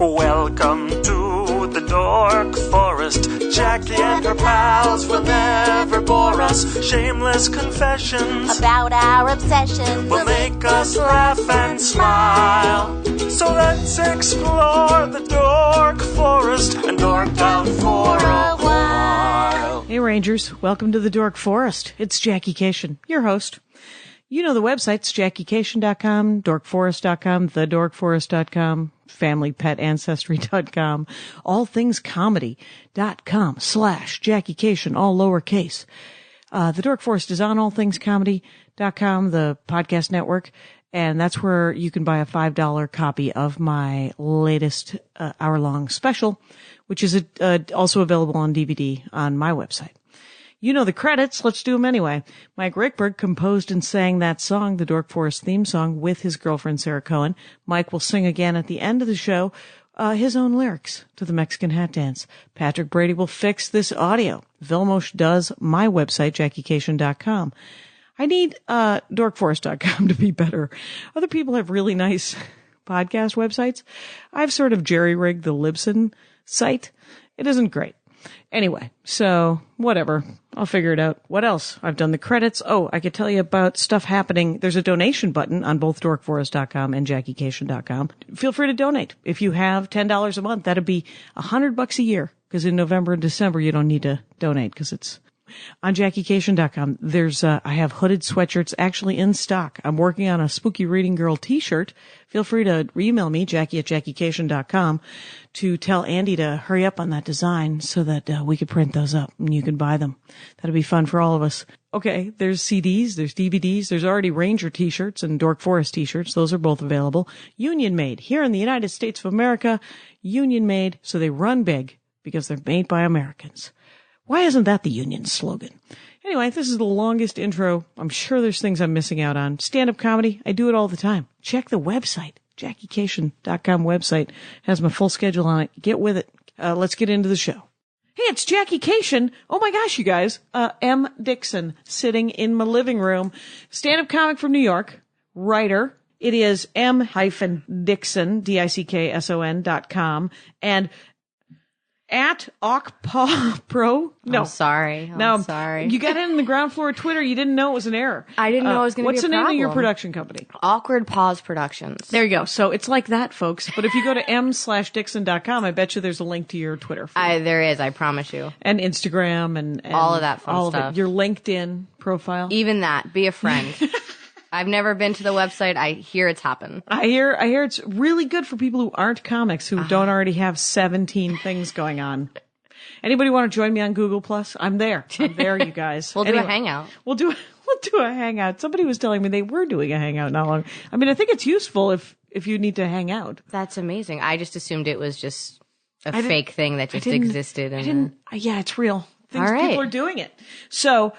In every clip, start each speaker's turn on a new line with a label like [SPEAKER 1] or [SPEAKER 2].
[SPEAKER 1] Welcome to the Dork Forest. Jackie and her pals will never bore us. Shameless confessions
[SPEAKER 2] about our obsession
[SPEAKER 1] will make us laugh and smile. So let's explore the Dork Forest and dork out for a while.
[SPEAKER 3] Hey Rangers, welcome to the Dork Forest. It's Jackie Cation, your host. You know the websites, JackieCation.com, DorkForest.com, TheDorkForest.com, FamilyPetAncestry.com, AllThingsComedy.com/Jackie Cation, all lowercase. The Dork Forest is on AllThingsComedy.com, the podcast network, and that's where you can buy a $5 copy of my latest hour-long special, which is also available on DVD on my website. You know the credits. Let's do them anyway. Mike Rickberg composed and sang that song, the Dork Forest theme song, with his girlfriend Sarah Cohen. Mike will sing again at the end of the show his own lyrics to the Mexican hat dance. Patrick Brady will fix this audio. Vilmos does my website, JackieCation.com. I need DorkForest.com to be better. Other people have really nice podcast websites. I've sort of jerry-rigged the Libsyn site. It isn't great. Anyway, so whatever. I'll figure it out. What else? I've done the credits. Oh, I could tell you about stuff happening. There's a donation button on both DorkForest.com and JackieCation.com. Feel free to donate. If you have $10 a month, that'd be $100 a year. Because in November and December, you don't need to donate because it's on JackieCation.com. I have hooded sweatshirts actually in stock. I'm working on a Spooky Reading Girl t-shirt. Feel free to email me, Jackie@JackieCation.com, to tell Andy to hurry up on that design so that we could print those up and you can buy them. That'd be fun for all of us. Okay, there's CDs, there's DVDs, there's already Ranger t-shirts and Dork Forest t-shirts. Those are both available. Union made. Here in the United States of America, union made, so they run big because they're made by Americans. Why isn't that the union slogan? Anyway, this is the longest intro. I'm sure there's things I'm missing out on. Stand-up comedy, I do it all the time. Check the website. JackieCation.com website has my full schedule on it. Get with it. Let's get into the show. Hey, it's Jackie Cation. Oh my gosh, you guys. M. Dickson sitting in my living room. Stand-up comic from New York. Writer. It is M-Dickson, DICKSON.com. And at OcPaw No.
[SPEAKER 4] I'm sorry.
[SPEAKER 3] No,
[SPEAKER 4] I'm sorry.
[SPEAKER 3] You got it in the ground floor of Twitter. You didn't know it was an error.
[SPEAKER 4] I didn't know it was going to be a problem.
[SPEAKER 3] What's the name of your production company?
[SPEAKER 4] Awkward Pause Productions.
[SPEAKER 3] There you go. So it's like that, folks. But if you go to m/Dickson.com, I bet you there's a link to your Twitter feed.
[SPEAKER 4] There is, I promise you.
[SPEAKER 3] And Instagram and
[SPEAKER 4] all of that fun
[SPEAKER 3] all
[SPEAKER 4] stuff.
[SPEAKER 3] Of it. Your LinkedIn profile.
[SPEAKER 4] Even that. Be a friend. I've never been to the website. I hear it's happened.
[SPEAKER 3] I hear it's really good for people who aren't comics, who don't already have 17 things going on. Anybody want to join me on Google Plus? I'm there. You guys.
[SPEAKER 4] We'll do a hangout.
[SPEAKER 3] We'll do a hangout. Somebody was telling me they were doing a hangout not long. I mean, I think it's useful if you need to hang out.
[SPEAKER 4] That's amazing. I just assumed it was just a fake thing that just existed.
[SPEAKER 3] Yeah, it's real.
[SPEAKER 4] All right.
[SPEAKER 3] People are doing it. So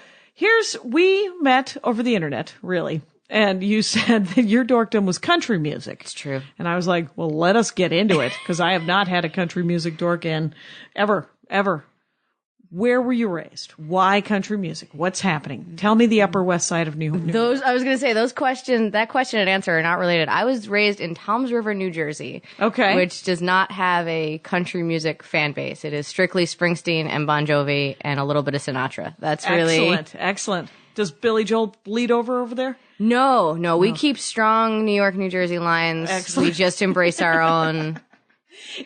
[SPEAKER 3] we met over the internet, really. And you said that your dorkdom was country music.
[SPEAKER 4] It's true.
[SPEAKER 3] And I was like, well, let us get into it, because I have not had a country music dork in ever. Where were you raised? Why country music? What's happening? Tell me the Upper West Side of New York.
[SPEAKER 4] I was going to say, that question and answer are not related. I was raised in Toms River, New Jersey.
[SPEAKER 3] Okay.
[SPEAKER 4] Which does not have a country music fan base. It is strictly Springsteen and Bon Jovi and a little bit of Sinatra. That's really...
[SPEAKER 3] Excellent. Does Billy Joel bleed over there?
[SPEAKER 4] No. We keep strong New York, New Jersey lines.
[SPEAKER 3] Excellent.
[SPEAKER 4] We just embrace our own.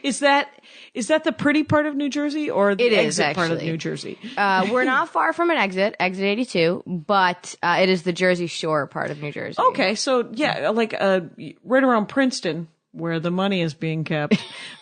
[SPEAKER 3] Is that the pretty part of New Jersey or the exit part of New Jersey?
[SPEAKER 4] We're not far from an exit 82, but it is the Jersey Shore part of New Jersey.
[SPEAKER 3] Okay, so yeah, like right around Princeton, where the money is being kept,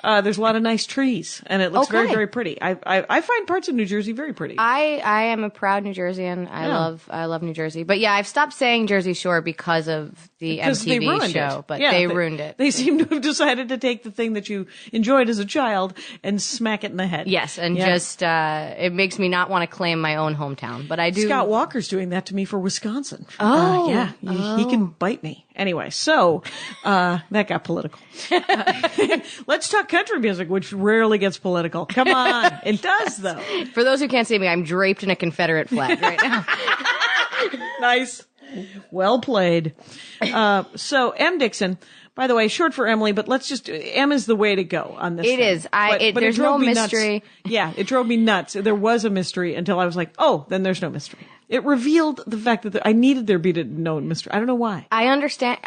[SPEAKER 3] there's a lot of nice trees, and it looks very, very pretty. I find parts of New Jersey very pretty.
[SPEAKER 4] I am a proud New Jerseyan. I love New Jersey. But yeah, I've stopped saying Jersey Shore because of the MTV show, but they ruined it.
[SPEAKER 3] They seem to have decided to take the thing that you enjoyed as a child and smack it in the head.
[SPEAKER 4] Yes, and just it makes me not want to claim my own hometown, but I do.
[SPEAKER 3] Scott Walker's doing that to me for Wisconsin. He can bite me. Anyway, so that got political. Let's talk country music, which rarely gets political. Come on. It does, though.
[SPEAKER 4] For those who can't see me, I'm draped in a Confederate flag right now.
[SPEAKER 3] Nice. Well played. So, M. Dickson, By the way, short for Emily, but let's just, M is the way to go on this.
[SPEAKER 4] It is. But there's no mystery.
[SPEAKER 3] Yeah, it drove me nuts. There was a mystery until I was like, oh, then there's no mystery. It revealed the fact that I needed there be no mystery. I don't know why.
[SPEAKER 4] I understand.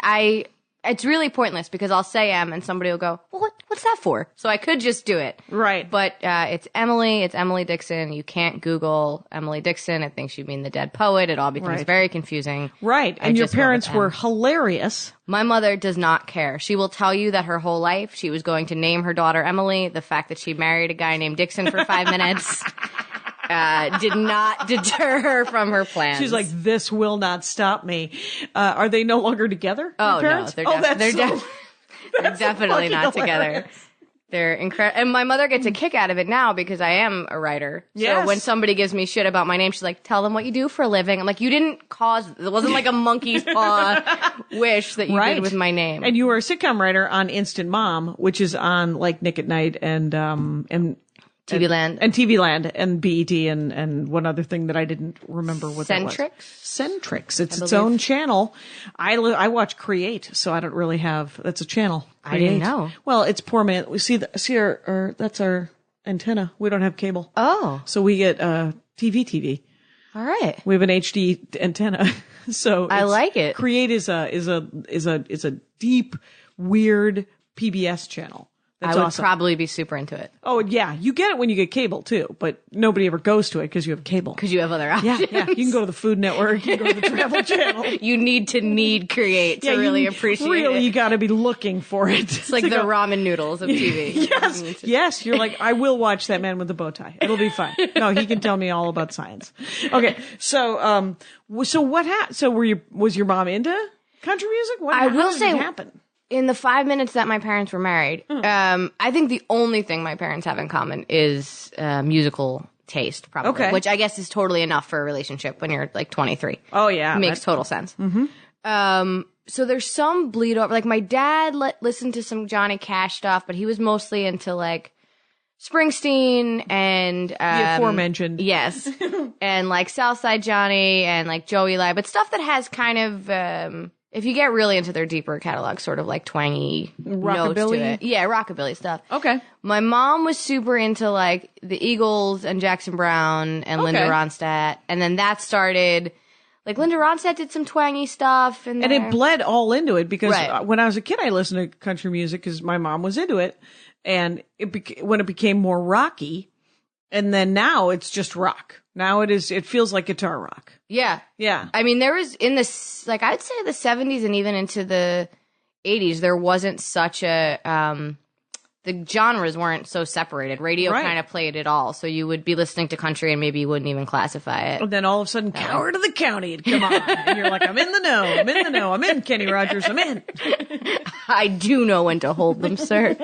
[SPEAKER 4] It's really pointless because I'll say M and somebody will go, well, what's that for? So I could just do it.
[SPEAKER 3] Right.
[SPEAKER 4] But it's Emily Dickson. You can't Google Emily Dickson. I think she'd mean the dead poet. It all becomes very confusing.
[SPEAKER 3] Right. And your parents were hilarious.
[SPEAKER 4] My mother does not care. She will tell you that her whole life she was going to name her daughter Emily. The fact that she married a guy named Dickson for 5 minutes did not deter her from her plans.
[SPEAKER 3] She's like, this will not stop me. Are they no longer together?
[SPEAKER 4] Oh, no. They're definitely not together. They're incredible. And my mother gets a kick out of it now because I am a writer.
[SPEAKER 3] Yes.
[SPEAKER 4] So when somebody gives me shit about my name, she's like, tell them what you do for a living. I'm like, you didn't cause, it wasn't like a monkey's paw wish that you did with my name.
[SPEAKER 3] And you were a sitcom writer on Instant Mom, which is on like Nick at Night and
[SPEAKER 4] TV Land.
[SPEAKER 3] And TV Land and BET and one other thing that I didn't remember what that was. Centrix. It's its own channel. I watch Create, so I don't really have, that's a channel. Create.
[SPEAKER 4] I didn't know.
[SPEAKER 3] Well, it's poor man. We see that's our antenna. We don't have cable.
[SPEAKER 4] Oh.
[SPEAKER 3] So we get, TV.
[SPEAKER 4] All right.
[SPEAKER 3] We have an HD antenna. So
[SPEAKER 4] I like it.
[SPEAKER 3] Create is a deep, weird PBS channel. That's
[SPEAKER 4] I would probably be super into it.
[SPEAKER 3] Oh, yeah. You get it when you get cable, too. But nobody ever goes to it because you have cable.
[SPEAKER 4] Because you have other options.
[SPEAKER 3] Yeah. You can go to the Food Network. You can go to the Travel Channel.
[SPEAKER 4] You need Create to really appreciate it.
[SPEAKER 3] You got to be looking for it.
[SPEAKER 4] It's like the ramen noodles of TV.
[SPEAKER 3] Yes. You're like, I will watch That Man with the Bow Tie. It'll be fine. No, he can tell me all about science. Okay. So what happened? So was your mom into country music? How did it happen?
[SPEAKER 4] In the 5 minutes that my parents were married, I think the only thing my parents have in common is musical taste, probably.
[SPEAKER 3] Okay.
[SPEAKER 4] Which I guess is totally enough for a relationship when you're like 23.
[SPEAKER 3] Oh, yeah.
[SPEAKER 4] Makes total sense. Mm-hmm. So there's some bleed over. Like my dad listened to some Johnny Cash stuff, but he was mostly into like Springsteen and
[SPEAKER 3] the aforementioned.
[SPEAKER 4] Yes. And like Southside Johnny and like Joe Eli, but stuff that has kind of if you get really into their deeper catalog, sort of like twangy notes to it. Yeah, rockabilly stuff.
[SPEAKER 3] Okay.
[SPEAKER 4] My mom was super into like the Eagles and Jackson Brown and Linda Ronstadt. And then that started, like Linda Ronstadt did some twangy stuff. And
[SPEAKER 3] it bled all into it because when I was a kid, I listened to country music because my mom was into it. And when it became more rocky, and then now it's just rock. Now it feels like guitar rock.
[SPEAKER 4] Yeah.
[SPEAKER 3] Yeah.
[SPEAKER 4] I mean, there was in this, like I'd say the 70s and even into the 80s, there wasn't such a, the genres weren't so separated. Radio kind of played it all. So you would be listening to country and maybe you wouldn't even classify it.
[SPEAKER 3] And then all of a sudden, Coward of the County had come on. And you're like, I'm in the know. I'm in, Kenny Rogers. I'm in.
[SPEAKER 4] I do know when to hold them, sir.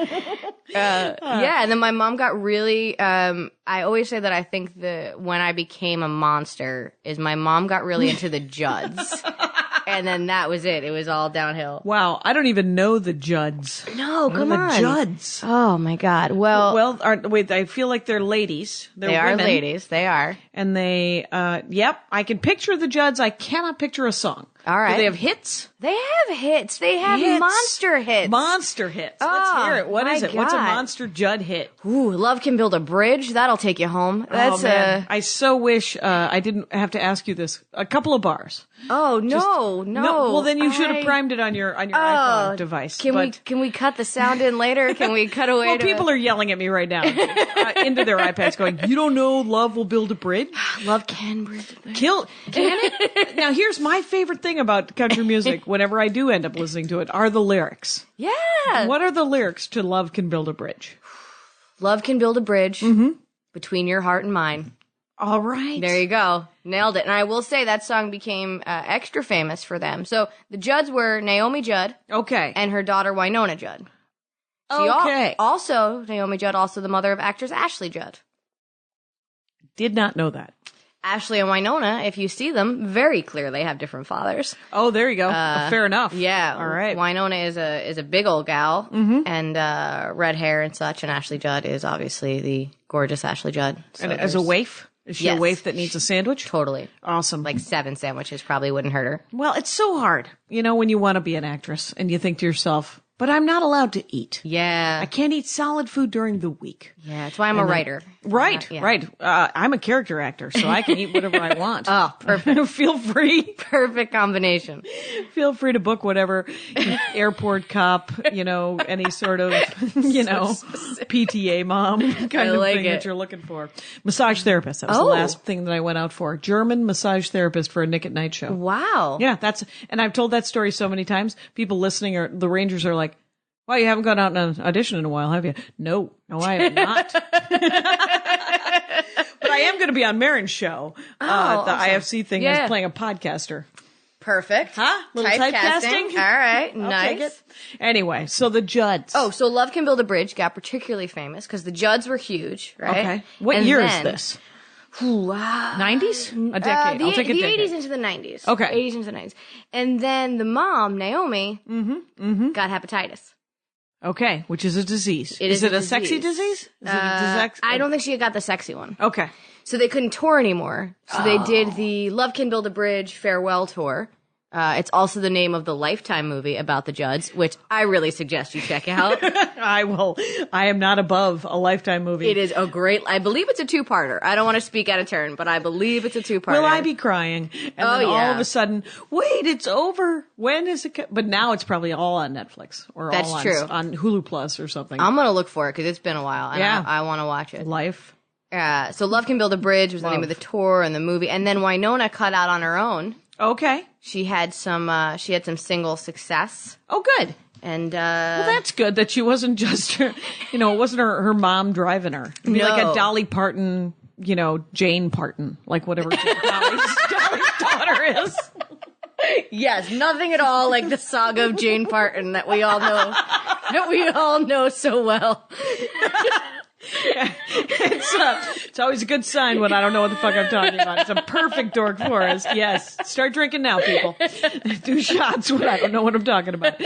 [SPEAKER 4] Yeah, and then my mom got really, I always say that I think when I became a monster is my mom got really into the Judds. And then that was it. It was all downhill.
[SPEAKER 3] Wow. I don't even know the Judds.
[SPEAKER 4] No, come on.
[SPEAKER 3] The Judds.
[SPEAKER 4] Oh, my God. Well,
[SPEAKER 3] wait, I feel like they're ladies.
[SPEAKER 4] They are ladies. They are.
[SPEAKER 3] And they, I can picture the Judds. I cannot picture a song.
[SPEAKER 4] All right.
[SPEAKER 3] Do they have hits?
[SPEAKER 4] They have hits. They have monster hits.
[SPEAKER 3] Monster hits. Let's hear it. What is it?
[SPEAKER 4] God.
[SPEAKER 3] What's a monster Judd hit?
[SPEAKER 4] Ooh, Love Can Build a Bridge. That'll take you home. That's
[SPEAKER 3] man. I so wish I didn't have to ask you this. A couple of bars.
[SPEAKER 4] Oh, no.
[SPEAKER 3] Well, then you should have primed it on your iPhone device.
[SPEAKER 4] Can we cut the sound in later? Can we cut away?
[SPEAKER 3] Well, people are yelling at me right now into their iPads going, you don't know Love Will Build a Bridge?
[SPEAKER 4] Love can build a bridge.
[SPEAKER 3] Can it? Now, here's my favorite thing about country music, whenever I do end up listening to it, are the lyrics.
[SPEAKER 4] Yeah.
[SPEAKER 3] What are the lyrics to Love Can Build a Bridge?
[SPEAKER 4] Love can build a bridge between your heart and mine.
[SPEAKER 3] All right.
[SPEAKER 4] There you go. Nailed it. And I will say that song became extra famous for them. So the Judds were Naomi Judd.
[SPEAKER 3] Okay.
[SPEAKER 4] And her daughter Winona Judd. Also, Naomi Judd, also the mother of actress Ashley Judd.
[SPEAKER 3] Did not know that.
[SPEAKER 4] Ashley and Winona, if you see them, very clear they have different fathers.
[SPEAKER 3] Oh, there you go. Fair enough.
[SPEAKER 4] Yeah.
[SPEAKER 3] All right.
[SPEAKER 4] Winona is a big old gal and red hair and such, and Ashley Judd is obviously the gorgeous Ashley Judd. So
[SPEAKER 3] and as a waif? Is she a waif that needs a sandwich?
[SPEAKER 4] Totally.
[SPEAKER 3] Awesome.
[SPEAKER 4] Like 7 sandwiches probably wouldn't hurt her.
[SPEAKER 3] Well, it's so hard, when you want to be an actress and you think to yourself, but I'm not allowed to eat.
[SPEAKER 4] Yeah.
[SPEAKER 3] I can't eat solid food during the week.
[SPEAKER 4] Yeah, that's why I'm a writer.
[SPEAKER 3] Right,
[SPEAKER 4] Yeah.
[SPEAKER 3] right. I'm a character actor, so I can eat whatever I want.
[SPEAKER 4] Oh, perfect.
[SPEAKER 3] Feel free.
[SPEAKER 4] Perfect combination.
[SPEAKER 3] Feel free to book whatever airport cop, any sort of, PTA mom kind of
[SPEAKER 4] like
[SPEAKER 3] thing
[SPEAKER 4] it.
[SPEAKER 3] that you're looking for. Massage therapist. That was the last thing that I went out for. German massage therapist for a Nick at Night show.
[SPEAKER 4] Wow.
[SPEAKER 3] Yeah, and I've told that story so many times. People listening the Rangers are like, "Wow, you haven't gone out on an audition in a while, have you?" No, I have not. But I am going to be on Marin's show. The
[SPEAKER 4] awesome.
[SPEAKER 3] IFC thing
[SPEAKER 4] Yeah.
[SPEAKER 3] is playing a podcaster.
[SPEAKER 4] Perfect.
[SPEAKER 3] Huh? Little typecasting?
[SPEAKER 4] All right.
[SPEAKER 3] I'll
[SPEAKER 4] Nice.
[SPEAKER 3] take it. Anyway, so the Judds.
[SPEAKER 4] Oh, so Love Can Build a Bridge got particularly famous because the Judds were huge, right?
[SPEAKER 3] okay. What
[SPEAKER 4] And
[SPEAKER 3] year
[SPEAKER 4] then-
[SPEAKER 3] is this?
[SPEAKER 4] Wow.
[SPEAKER 3] 90s? A decade. I'll take a
[SPEAKER 4] the
[SPEAKER 3] decade.
[SPEAKER 4] 80s into the 90s.
[SPEAKER 3] Okay.
[SPEAKER 4] 80s into the 90s. And then the mom, Naomi, got hepatitis.
[SPEAKER 3] Okay, which is a disease.
[SPEAKER 4] It
[SPEAKER 3] is
[SPEAKER 4] is
[SPEAKER 3] it
[SPEAKER 4] a
[SPEAKER 3] a sexy
[SPEAKER 4] disease.
[SPEAKER 3] disease? Is it a
[SPEAKER 4] I don't think she got the sexy one.
[SPEAKER 3] Okay.
[SPEAKER 4] So they couldn't tour anymore. So they did the Love Can Build a Bridge farewell tour. It's also the name of the Lifetime movie about the Judds, which I really suggest you check out.
[SPEAKER 3] I will. I am not above a Lifetime movie.
[SPEAKER 4] It is a great, I believe it's a two-parter. I don't want to speak out of turn, but I believe it's a two-parter.
[SPEAKER 3] Will I be crying? And then all
[SPEAKER 4] yeah.
[SPEAKER 3] of a sudden, wait, it's over. When is it? But now it's probably all on Netflix or
[SPEAKER 4] That's
[SPEAKER 3] all
[SPEAKER 4] true.
[SPEAKER 3] on Hulu Plus or something.
[SPEAKER 4] I'm going to look for it because it's been a while and
[SPEAKER 3] Yeah.
[SPEAKER 4] I want to watch it.
[SPEAKER 3] Life.
[SPEAKER 4] So Love Can Build a Bridge was the name of the tour and the movie. And then Winona cut out on her own.
[SPEAKER 3] Okay.
[SPEAKER 4] She had some single success.
[SPEAKER 3] Oh, good.
[SPEAKER 4] And,
[SPEAKER 3] Well, that's good that she wasn't just, it wasn't her mom driving her. It'd be like
[SPEAKER 4] No.
[SPEAKER 3] a Dolly Parton, Jane Parton, like whatever Dolly's daughter is.
[SPEAKER 4] yes, nothing at all like the saga of Jane Parton that we all know so well.
[SPEAKER 3] It's always a good sign when I don't know what the fuck I'm talking about. It's a perfect dork forest. Yes. Start drinking now, people. Do shots when I don't know what I'm talking about.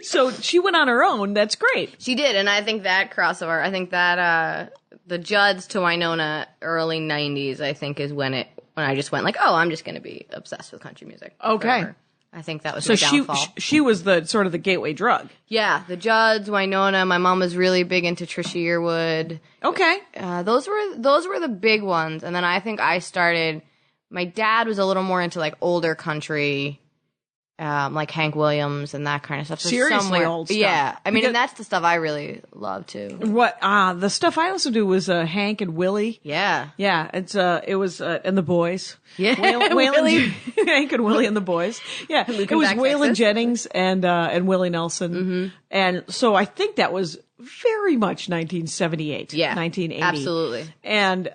[SPEAKER 3] So she went on her own. That's great.
[SPEAKER 4] She did, and I think that crossover, I think that the Judds to Winona early 90s, I think is when I just went like, oh, I'm just going to be obsessed with country music.
[SPEAKER 3] Okay.
[SPEAKER 4] forever. I think that was
[SPEAKER 3] So
[SPEAKER 4] my downfall.
[SPEAKER 3] she was the sort of the gateway drug.
[SPEAKER 4] Yeah, the Judds, Winona. My mom was really big into Trisha Yearwood.
[SPEAKER 3] Okay.
[SPEAKER 4] Those were the big ones, and then I think I started. My dad was a little more into like older country, like Hank Williams and that kind of stuff. So
[SPEAKER 3] Seriously
[SPEAKER 4] somewhere-
[SPEAKER 3] old stuff.
[SPEAKER 4] Yeah, I mean,
[SPEAKER 3] Because-
[SPEAKER 4] and that's the stuff I really love too.
[SPEAKER 3] What the stuff I listened to was Hank and Willie.
[SPEAKER 4] Yeah,
[SPEAKER 3] Yeah, it was and the boys.
[SPEAKER 4] Yeah.
[SPEAKER 3] Waylon,
[SPEAKER 4] Willie.
[SPEAKER 3] Hank and Willie and the boys. Yeah, it was
[SPEAKER 4] Back,
[SPEAKER 3] Waylon
[SPEAKER 4] Texas.
[SPEAKER 3] Jennings and Willie Nelson, and so I think that was very much 1978.
[SPEAKER 4] Yeah,
[SPEAKER 3] 1980.
[SPEAKER 4] absolutely.
[SPEAKER 3] And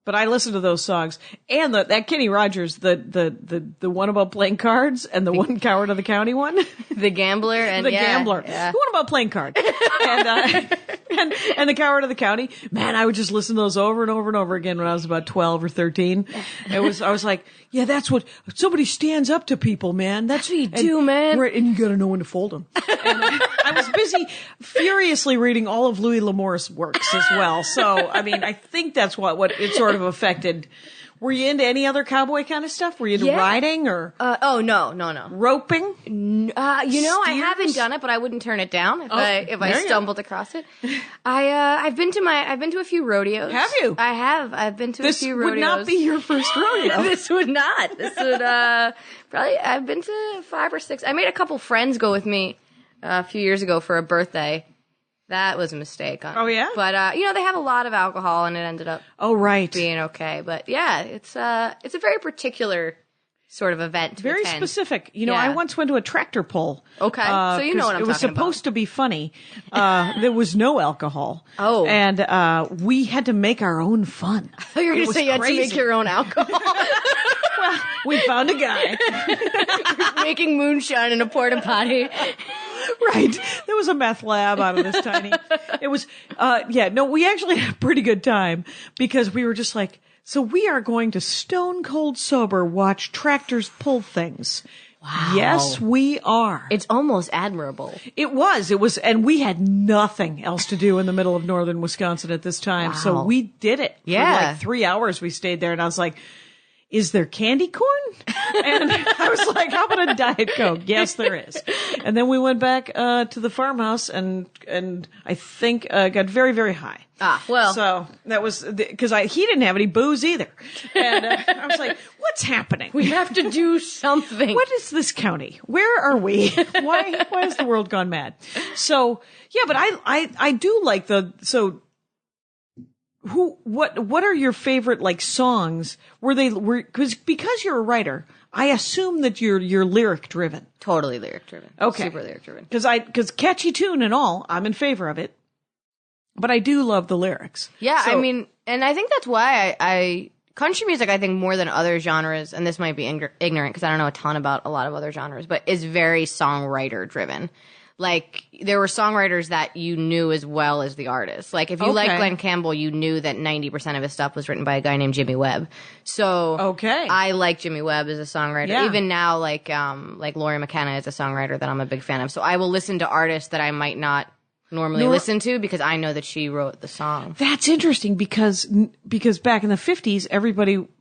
[SPEAKER 3] but I listened to those songs and that Kenny Rogers, the one about playing cards and the one Coward of the County one.
[SPEAKER 4] The Gambler and
[SPEAKER 3] The
[SPEAKER 4] yeah,
[SPEAKER 3] Gambler.
[SPEAKER 4] Yeah.
[SPEAKER 3] The one about playing cards. and the Coward of the County. Man, I would just listen to those over and over and over again when I was about 12 or 13. I was like, yeah, that's what somebody stands up to people, man. That's
[SPEAKER 4] what you do, man.
[SPEAKER 3] Right, and you got to know when to fold them. And I was busy furiously reading all of Louis L'Amour's works as well. So, I mean, I think that's what it sort of affected. Were you into any other cowboy kind of stuff? Were you into
[SPEAKER 4] Yeah.
[SPEAKER 3] riding or
[SPEAKER 4] Oh no.
[SPEAKER 3] roping?
[SPEAKER 4] I haven't
[SPEAKER 3] Steers?
[SPEAKER 4] done it, but I wouldn't turn it down if I
[SPEAKER 3] there you go.
[SPEAKER 4] stumbled across it. I've been to a few rodeos.
[SPEAKER 3] Have you?
[SPEAKER 4] I have. I've been to
[SPEAKER 3] This
[SPEAKER 4] a few rodeos.
[SPEAKER 3] would not be your first rodeo.
[SPEAKER 4] This would not. This would probably. I've been to 5 or 6. I made a couple friends go with me a few years ago for a birthday. That was a mistake.
[SPEAKER 3] Oh, yeah?
[SPEAKER 4] But they have a lot of alcohol, and it ended up
[SPEAKER 3] Oh, right.
[SPEAKER 4] being okay. But yeah, it's a very particular sort of event. To
[SPEAKER 3] Very
[SPEAKER 4] attend.
[SPEAKER 3] specific.
[SPEAKER 4] Yeah.
[SPEAKER 3] I once went to a tractor pull.
[SPEAKER 4] Okay. So you know
[SPEAKER 3] 'cause
[SPEAKER 4] what I'm
[SPEAKER 3] it was
[SPEAKER 4] talking about.
[SPEAKER 3] supposed to be funny. There was no alcohol.
[SPEAKER 4] Oh.
[SPEAKER 3] And we had to make our own fun.
[SPEAKER 4] I thought you were going
[SPEAKER 3] It
[SPEAKER 4] to
[SPEAKER 3] was
[SPEAKER 4] say you had to
[SPEAKER 3] crazy.
[SPEAKER 4] make your own alcohol.
[SPEAKER 3] Well, we found a guy.
[SPEAKER 4] Making moonshine in a porta potty.
[SPEAKER 3] Right. There was a meth lab out of this tiny. It was, we actually had a pretty good time because we were just like, so we are going to stone cold sober watch tractors pull things. Wow. Yes, we are.
[SPEAKER 4] It's almost admirable.
[SPEAKER 3] It was, and we had nothing else to do in the middle of northern Wisconsin at this time. So
[SPEAKER 4] Wow.
[SPEAKER 3] we did it.
[SPEAKER 4] Yeah.
[SPEAKER 3] For like 3 hours we stayed there and I was like, is there candy corn? And I was like, how about a Diet Coke? Yes, there is. And then we went back to the farmhouse and I think got very, very high.
[SPEAKER 4] Ah, well.
[SPEAKER 3] So that was because he didn't have any booze either. And I was like, what's happening?
[SPEAKER 4] We have to do something.
[SPEAKER 3] What is this county? Where are we? Why has the world gone mad? So yeah, but I do like what are your favorite like songs? Because you're a writer, I assume that you're lyric driven.
[SPEAKER 4] Totally lyric driven.
[SPEAKER 3] Okay.
[SPEAKER 4] Super lyric driven.
[SPEAKER 3] Because catchy tune and all, I'm in favor of it. But I do love the lyrics.
[SPEAKER 4] Yeah,
[SPEAKER 3] So-
[SPEAKER 4] I mean, and I think that's why I country music, I think more than other genres, and this might be ignorant because I don't know a ton about a lot of other genres, but is very songwriter driven. Like, there were songwriters that you knew as well as the artist. Like, if you like Glenn Campbell, you knew that 90% of his stuff was written by a guy named Jimmy Webb. So, I like Jimmy Webb as a songwriter.
[SPEAKER 3] Yeah.
[SPEAKER 4] Even now, like Laurie McKenna is a songwriter that I'm a big fan of. So I will listen to artists that I might not normally listen to because I know that she wrote the song.
[SPEAKER 3] That's interesting because back in the 50s,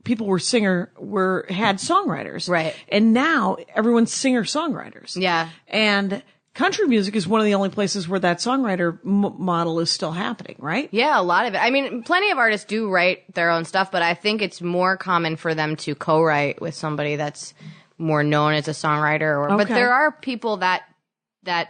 [SPEAKER 3] people had songwriters.
[SPEAKER 4] Right.
[SPEAKER 3] And now everyone's singer-songwriters.
[SPEAKER 4] Yeah.
[SPEAKER 3] And country music is one of the only places where that songwriter model is still happening, right?
[SPEAKER 4] Yeah, a lot of it. I mean, plenty of artists do write their own stuff, but I think it's more common for them to co-write with somebody that's more known as a songwriter. But there are people that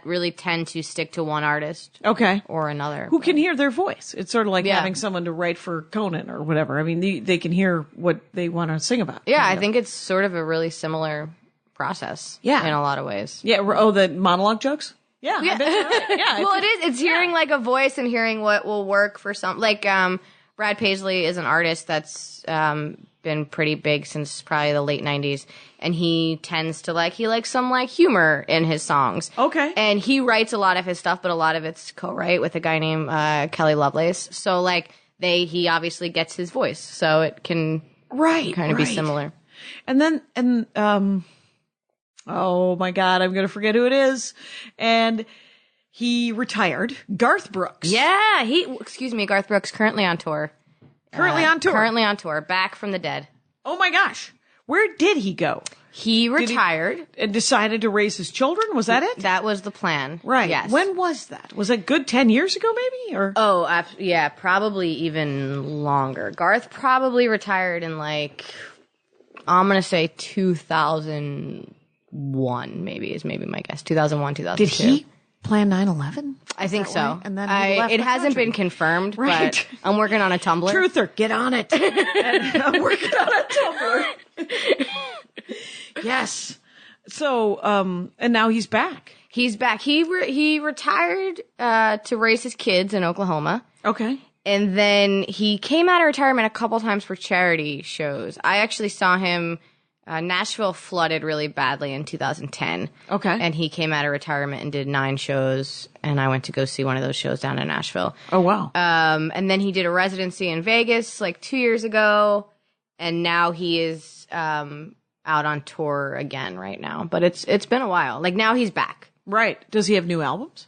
[SPEAKER 4] really tend to stick to one artist or another.
[SPEAKER 3] Who can hear their voice. It's sort of like having someone to write for Conan or whatever. I mean, they can hear what they want to sing about.
[SPEAKER 4] Yeah, I think it's sort of a really similar process in a lot of ways.
[SPEAKER 3] Yeah. Oh, the monologue jokes? Yeah. I bet you're right. Yeah.
[SPEAKER 4] Well, it is. It's hearing like a voice and hearing what will work for some. Like, Brad Paisley is an artist that's been pretty big since probably the late 90s. And he tends to he likes some humor in his songs. Okay. And he writes a lot of his stuff, but a lot of it's co-write with a guy named Kelly Lovelace. So he obviously gets his voice. So it can kind of be similar.
[SPEAKER 3] And oh my God, I'm going to forget who it is. And he retired. Garth Brooks.
[SPEAKER 4] Yeah. Garth Brooks currently on tour.
[SPEAKER 3] Currently on tour.
[SPEAKER 4] Back from the dead.
[SPEAKER 3] Oh my gosh. Where did he go?
[SPEAKER 4] He retired.
[SPEAKER 3] And decided to raise his children? Was that it?
[SPEAKER 4] That was the plan.
[SPEAKER 3] Right.
[SPEAKER 4] Yes.
[SPEAKER 3] When was that? Was it good 10 years ago maybe? Or
[SPEAKER 4] yeah, probably even longer. Garth probably retired in I'm going to say 2001 maybe is my guess. 2001, 2002.
[SPEAKER 3] Did he plan 9/11?
[SPEAKER 4] I think so.
[SPEAKER 3] Right? And then he left
[SPEAKER 4] it
[SPEAKER 3] the
[SPEAKER 4] hasn't
[SPEAKER 3] country.
[SPEAKER 4] been confirmed,
[SPEAKER 3] Right.
[SPEAKER 4] but I'm working on a Tumblr.
[SPEAKER 3] Truther, get on it. And I'm working on a Tumblr. Yes. So, and now he's back.
[SPEAKER 4] He's back. He retired to raise his kids in Oklahoma.
[SPEAKER 3] Okay.
[SPEAKER 4] And then he came out of retirement a couple times for charity shows. I actually saw him. Nashville flooded really badly in 2010.
[SPEAKER 3] Okay.
[SPEAKER 4] And he came out of retirement and did 9 shows, and I went to go see one of those shows down in Nashville.
[SPEAKER 3] Oh, wow.
[SPEAKER 4] And then he did a residency in Vegas 2 years ago, and now he is out on tour again right now. But it's been a while. Now he's back.
[SPEAKER 3] Right. Does he have new albums?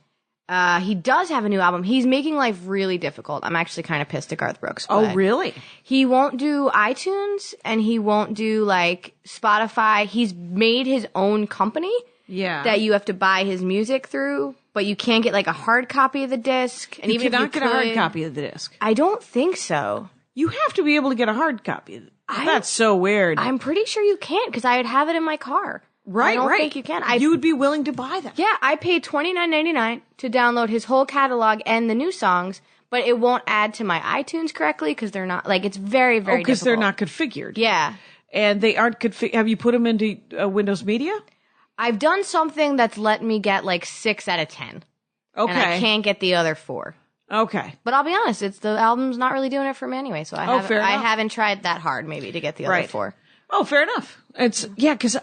[SPEAKER 4] He does have a new album. He's making life really difficult. I'm actually kind of pissed at Garth Brooks.
[SPEAKER 3] Oh, really?
[SPEAKER 4] He won't do iTunes and he won't do Spotify. He's made his own company.
[SPEAKER 3] Yeah.
[SPEAKER 4] That you have to buy his music through, but you can't get a hard copy of the disc. And
[SPEAKER 3] you cannot get a hard copy of the disc.
[SPEAKER 4] I don't think so.
[SPEAKER 3] You have to be able to get a hard copy. That's so weird.
[SPEAKER 4] I'm pretty sure you can't because I would have it in my car.
[SPEAKER 3] Right,
[SPEAKER 4] I don't think you can.
[SPEAKER 3] You would be willing to buy them.
[SPEAKER 4] Yeah, I paid $29.99 to download his whole catalog and the new songs, but it won't add to my iTunes correctly because they're not, it's very, very difficult.
[SPEAKER 3] Because they're not configured.
[SPEAKER 4] Yeah.
[SPEAKER 3] And they aren't configured. Have you put them into Windows Media?
[SPEAKER 4] I've done something that's let me get 6 out of 10.
[SPEAKER 3] Okay.
[SPEAKER 4] And I can't get the other 4.
[SPEAKER 3] Okay.
[SPEAKER 4] But I'll be honest, the album's not really doing it for me anyway, so I haven't tried that hard maybe to get the other 4.
[SPEAKER 3] Oh, fair enough. Because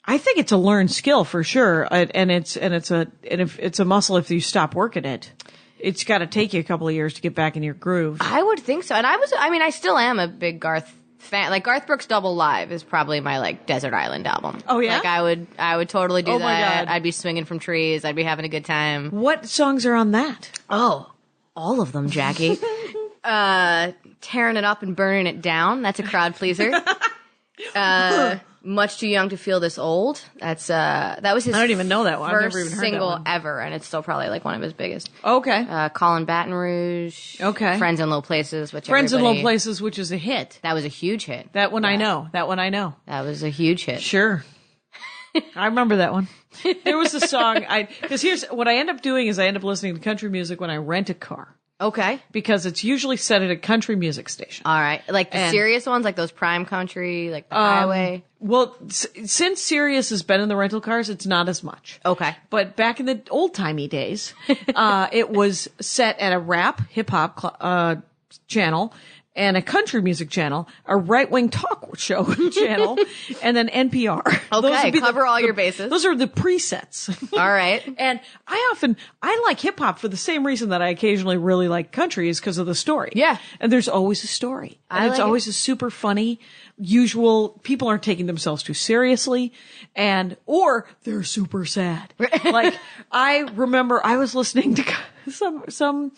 [SPEAKER 3] I think it's a learned skill for sure, and if it's a muscle if you stop working it. It's got to take you a couple of years to get back in your groove.
[SPEAKER 4] I would think so, and I still am a big Garth fan. Garth Brooks Double Live is probably my Desert Island album.
[SPEAKER 3] Oh yeah,
[SPEAKER 4] I would totally do that.
[SPEAKER 3] My God.
[SPEAKER 4] I'd be swinging from trees. I'd be having a good time.
[SPEAKER 3] What songs are on that?
[SPEAKER 4] Oh, all of them, Jackie. Tearing It Up and Burning It Down. That's a crowd pleaser. Much Too Young to Feel This Old. That was his
[SPEAKER 3] I don't even know that one. I've
[SPEAKER 4] first
[SPEAKER 3] never even heard
[SPEAKER 4] single
[SPEAKER 3] that one.
[SPEAKER 4] ever, and it's still probably like one of his biggest.
[SPEAKER 3] Okay.
[SPEAKER 4] Colin Baton Rouge.
[SPEAKER 3] Okay.
[SPEAKER 4] Friends in Low Places, which
[SPEAKER 3] Friends in Low
[SPEAKER 4] everybody-
[SPEAKER 3] Places, which is a hit.
[SPEAKER 4] That was a huge hit.
[SPEAKER 3] That one I know. That one I know.
[SPEAKER 4] That was a huge hit.
[SPEAKER 3] Sure. I remember that one. There was a song because here's what I end up doing is I end up listening to country music when I rent a car
[SPEAKER 4] Okay.
[SPEAKER 3] because it's usually set at a country music station.
[SPEAKER 4] All right. Like the
[SPEAKER 3] And-
[SPEAKER 4] serious ones, like those Prime Country, like the Highway.
[SPEAKER 3] Well, since Sirius has been in the rental cars, it's not as much.
[SPEAKER 4] Okay.
[SPEAKER 3] But back in the old timey days, it was set at a rap hip hop channel and a country music channel, a right wing talk show channel, and then NPR.
[SPEAKER 4] Okay, cover all your bases.
[SPEAKER 3] Those are the presets.
[SPEAKER 4] All right.
[SPEAKER 3] And I like hip hop for the same reason that I occasionally really like country is because of the story.
[SPEAKER 4] Yeah.
[SPEAKER 3] And there's always a story. And it's
[SPEAKER 4] like
[SPEAKER 3] always a super funny, usual, people aren't taking themselves too seriously or they're super sad. Like I remember I was listening to some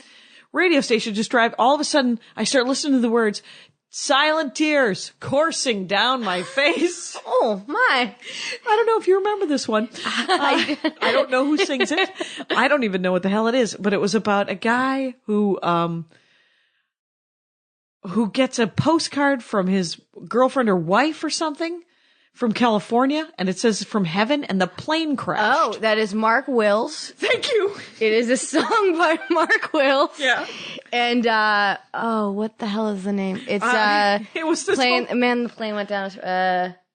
[SPEAKER 3] radio station just drive. All of a sudden I start listening to the words, silent tears coursing down my face.
[SPEAKER 4] Oh, my.
[SPEAKER 3] I don't know if you remember this one. I don't know who sings it. I don't even know what the hell it is, but it was about a guy who gets a postcard from his girlfriend or wife or something from California, and it says from heaven, and the plane crashed.
[SPEAKER 4] Oh, that is Mark Wills.
[SPEAKER 3] Thank you.
[SPEAKER 4] It is a song by Mark Wills.
[SPEAKER 3] Yeah.
[SPEAKER 4] And, what the hell is the name? It's,
[SPEAKER 3] it was this
[SPEAKER 4] plane,
[SPEAKER 3] whole-
[SPEAKER 4] man, the plane went down.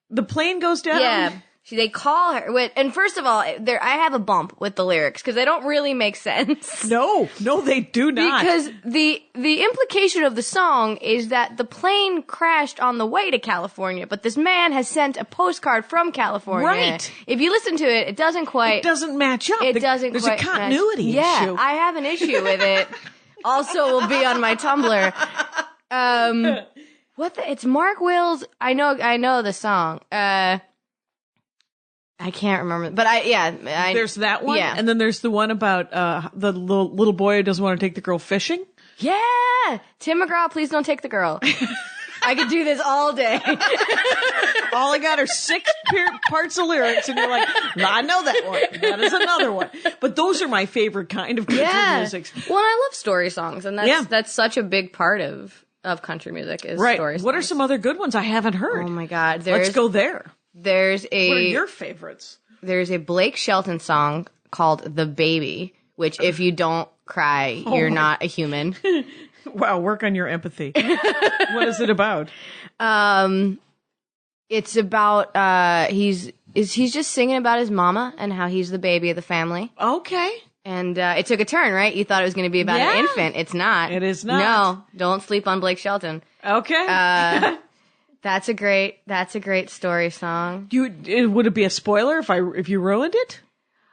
[SPEAKER 3] The plane goes down.
[SPEAKER 4] Yeah. They call her, and first of all, I have a bump with the lyrics because they don't really make sense.
[SPEAKER 3] No, they do not.
[SPEAKER 4] Because the implication of the song is that the plane crashed on the way to California, but this man has sent a postcard from California.
[SPEAKER 3] Right.
[SPEAKER 4] If you listen to it, it doesn't quite.
[SPEAKER 3] It doesn't match up.
[SPEAKER 4] It doesn't
[SPEAKER 3] There's
[SPEAKER 4] quite
[SPEAKER 3] a continuity
[SPEAKER 4] match.
[SPEAKER 3] issue.
[SPEAKER 4] Yeah, I have an issue with it. Also, will be on my Tumblr. It's Mark Wills. I know the song. I can't remember, but
[SPEAKER 3] There's that one,
[SPEAKER 4] Yeah.
[SPEAKER 3] and then there's the one about the little boy who doesn't want to take the girl fishing.
[SPEAKER 4] Yeah, Tim McGraw, please don't take the girl. I could do this all day.
[SPEAKER 3] All I got are 6 parts of lyrics, and you're like, I know that one. That is another one. But those are my favorite kind of country music.
[SPEAKER 4] Well, and I love story songs, and that's such a big part of country music is
[SPEAKER 3] Right.
[SPEAKER 4] story songs.
[SPEAKER 3] What are some other good ones I haven't heard?
[SPEAKER 4] Oh my God,
[SPEAKER 3] Let's go there.
[SPEAKER 4] There's
[SPEAKER 3] What are your favorites?
[SPEAKER 4] There's a Blake Shelton song called "The Baby," which if you don't cry, you're not a human.
[SPEAKER 3] Wow, work on your empathy. What is it about?
[SPEAKER 4] It's about he's just singing about his mama and how he's the baby of the family.
[SPEAKER 3] Okay.
[SPEAKER 4] And it took a turn, right? You thought it was going to be about an infant. It's not.
[SPEAKER 3] It is not.
[SPEAKER 4] No, don't sleep on Blake Shelton.
[SPEAKER 3] Okay.
[SPEAKER 4] That's a great story song.
[SPEAKER 3] Would it be a spoiler if you ruined it?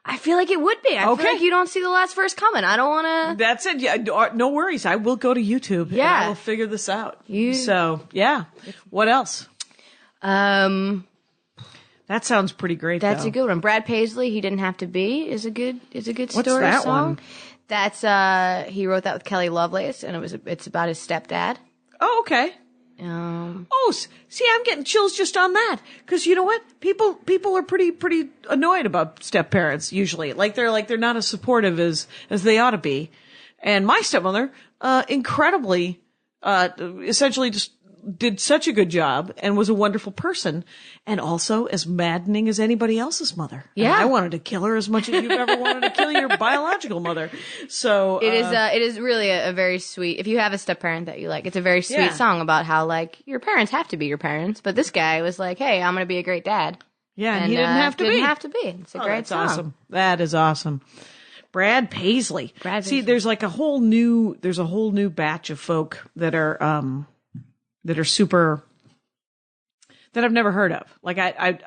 [SPEAKER 4] I feel like it would be. I feel like you don't see the last verse coming. I don't want to.
[SPEAKER 3] That's it. Yeah, no worries. I will go to YouTube.
[SPEAKER 4] Yeah.
[SPEAKER 3] And I will figure this out. So yeah. What else? That sounds pretty great.
[SPEAKER 4] That's
[SPEAKER 3] though.
[SPEAKER 4] a good one. Brad Paisley, He Didn't Have to Be is a good story
[SPEAKER 3] What's that
[SPEAKER 4] song.
[SPEAKER 3] one?
[SPEAKER 4] That's he wrote that with Kelly Lovelace, and it's about his stepdad.
[SPEAKER 3] Oh, okay. See, I'm getting chills just on that. Cause you know what? People are pretty annoyed about step parents usually. They're not as supportive as they ought to be. And my stepmother, incredibly, essentially just did such a good job and was a wonderful person and also as maddening as anybody else's mother.
[SPEAKER 4] Yeah.
[SPEAKER 3] And I wanted to kill her as much as you've ever wanted to kill your biological mother. So
[SPEAKER 4] It is really a very sweet, if you have a step parent that you like, it's a very sweet
[SPEAKER 3] Yeah.
[SPEAKER 4] song about how like your parents have to be your parents, but this guy was like, hey, I'm going to be a great dad.
[SPEAKER 3] yeah, and he didn't have to be.
[SPEAKER 4] Didn't have to be. It's a great
[SPEAKER 3] That's
[SPEAKER 4] song.
[SPEAKER 3] awesome. That is awesome. Brad Paisley.
[SPEAKER 4] Brad
[SPEAKER 3] See,
[SPEAKER 4] Paisley.
[SPEAKER 3] there's a whole new batch of folk that are super that I've never heard of. Like I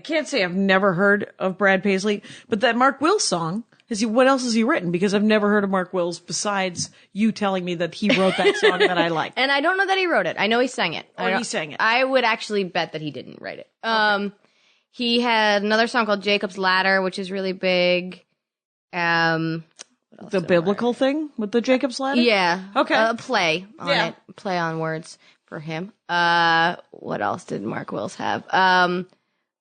[SPEAKER 3] can't say I've never heard of Brad Paisley, but that Mark Wills song, what else has he written? Because I've never heard of Mark Wills besides you telling me that he wrote that song that I like.
[SPEAKER 4] And I don't know that he wrote it. I know he sang it.
[SPEAKER 3] He sang it.
[SPEAKER 4] I would actually bet that he didn't write it. He had another song called Jacob's Ladder, which is really big.
[SPEAKER 3] The biblical thing with the Jacob's Ladder?
[SPEAKER 4] Yeah.
[SPEAKER 3] Okay.
[SPEAKER 4] A play on
[SPEAKER 3] Yeah.
[SPEAKER 4] it. Play on words for him. What else did Mark Wills have?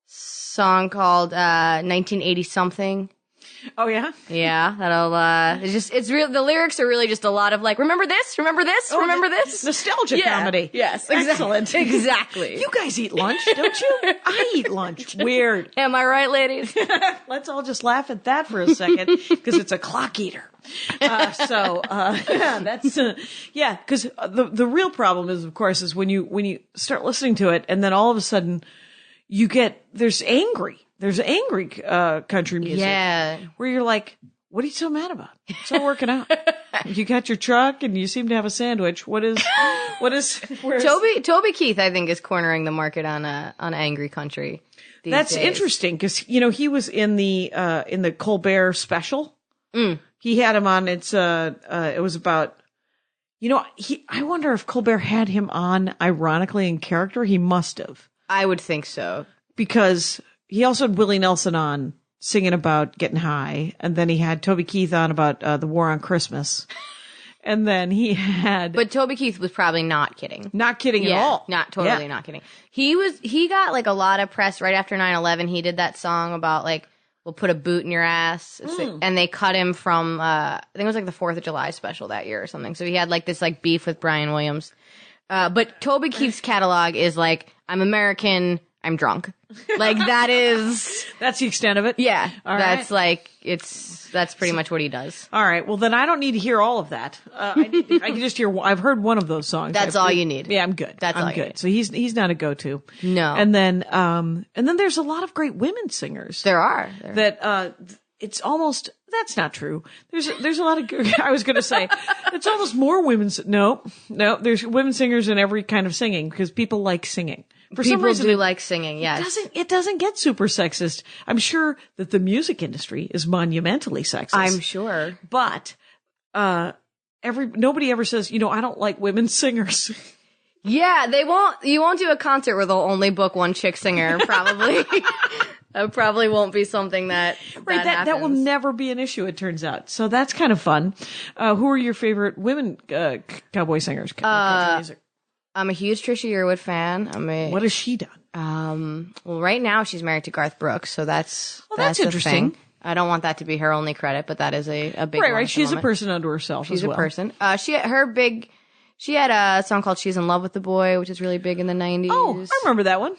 [SPEAKER 4] Song called 1980 something.
[SPEAKER 3] Oh yeah.
[SPEAKER 4] Yeah, that'll it's real. The lyrics are really just a lot of like, remember this, remember this, remember this.
[SPEAKER 3] Nostalgia comedy.
[SPEAKER 4] Yes,
[SPEAKER 3] Excellent.
[SPEAKER 4] Exactly.
[SPEAKER 3] You guys eat lunch, don't you? I eat lunch. Weird.
[SPEAKER 4] Am I right, ladies?
[SPEAKER 3] Let's all just laugh at that for a second because it's a clock eater. Yeah, that's yeah. Because the real problem is, of course, is when you start listening to it and then all of a sudden you get there's angry country music.
[SPEAKER 4] Yeah.
[SPEAKER 3] Where you're like, what are you so mad about? It's all working out. You got your truck and you seem to have a sandwich. where's
[SPEAKER 4] Toby Keith, I think, is cornering the market on angry country.
[SPEAKER 3] That's
[SPEAKER 4] days.
[SPEAKER 3] interesting because, he was in the Colbert special. He had him on. It was about, I wonder if Colbert had him on ironically in character. He must have.
[SPEAKER 4] I would think so.
[SPEAKER 3] Because he also had Willie Nelson on singing about getting high. And then he had Toby Keith on about the war on Christmas. And then he had.
[SPEAKER 4] But Toby Keith was probably not kidding.
[SPEAKER 3] Not kidding at all.
[SPEAKER 4] Not totally not kidding. He got like a lot of press right after 9/11. He did that song about like, we'll put a boot in your ass. And they cut him from, I think it was like the 4th of July special that year or something. So he had like this like beef with Brian Williams. But Toby Keith's catalog is like, I'm American, I'm drunk. Like that is.
[SPEAKER 3] That's the extent of it?
[SPEAKER 4] Yeah.
[SPEAKER 3] All
[SPEAKER 4] that's
[SPEAKER 3] right.
[SPEAKER 4] like, that's pretty much what he does.
[SPEAKER 3] All right. Well, then I don't need to hear all of that. I can just hear, I've heard one of those songs.
[SPEAKER 4] That's all you need.
[SPEAKER 3] Yeah, I'm good. I'm good. So he's not a go-to.
[SPEAKER 4] No.
[SPEAKER 3] And then there's a lot of great women singers.
[SPEAKER 4] There are.
[SPEAKER 3] That, it's almost, that's not true. There's a lot of, I was going to say, it's almost more no, there's women singers in every kind of singing because people like singing. For some reason,
[SPEAKER 4] do like singing, yes.
[SPEAKER 3] It doesn't get super sexist. I'm sure that the music industry is monumentally sexist.
[SPEAKER 4] I'm sure.
[SPEAKER 3] But, nobody ever says, I don't like women singers.
[SPEAKER 4] Yeah, you won't do a concert where they'll only book one chick singer, probably. That probably won't be something that
[SPEAKER 3] that will never be an issue, it turns out. So that's kind of fun. Who are your favorite women cowboy singers? Country music?
[SPEAKER 4] I'm a huge Trisha Yearwood fan.
[SPEAKER 3] What has she done?
[SPEAKER 4] Well, right now she's married to Garth Brooks, so that's
[SPEAKER 3] interesting.
[SPEAKER 4] A thing. I don't want that to be her only credit, but that is a big one.
[SPEAKER 3] Right. She's a person unto herself.
[SPEAKER 4] She's
[SPEAKER 3] as well.
[SPEAKER 4] a person. She had a song called "She's in Love with the Boy," which is really big in the 90s.
[SPEAKER 3] Oh, I remember that one.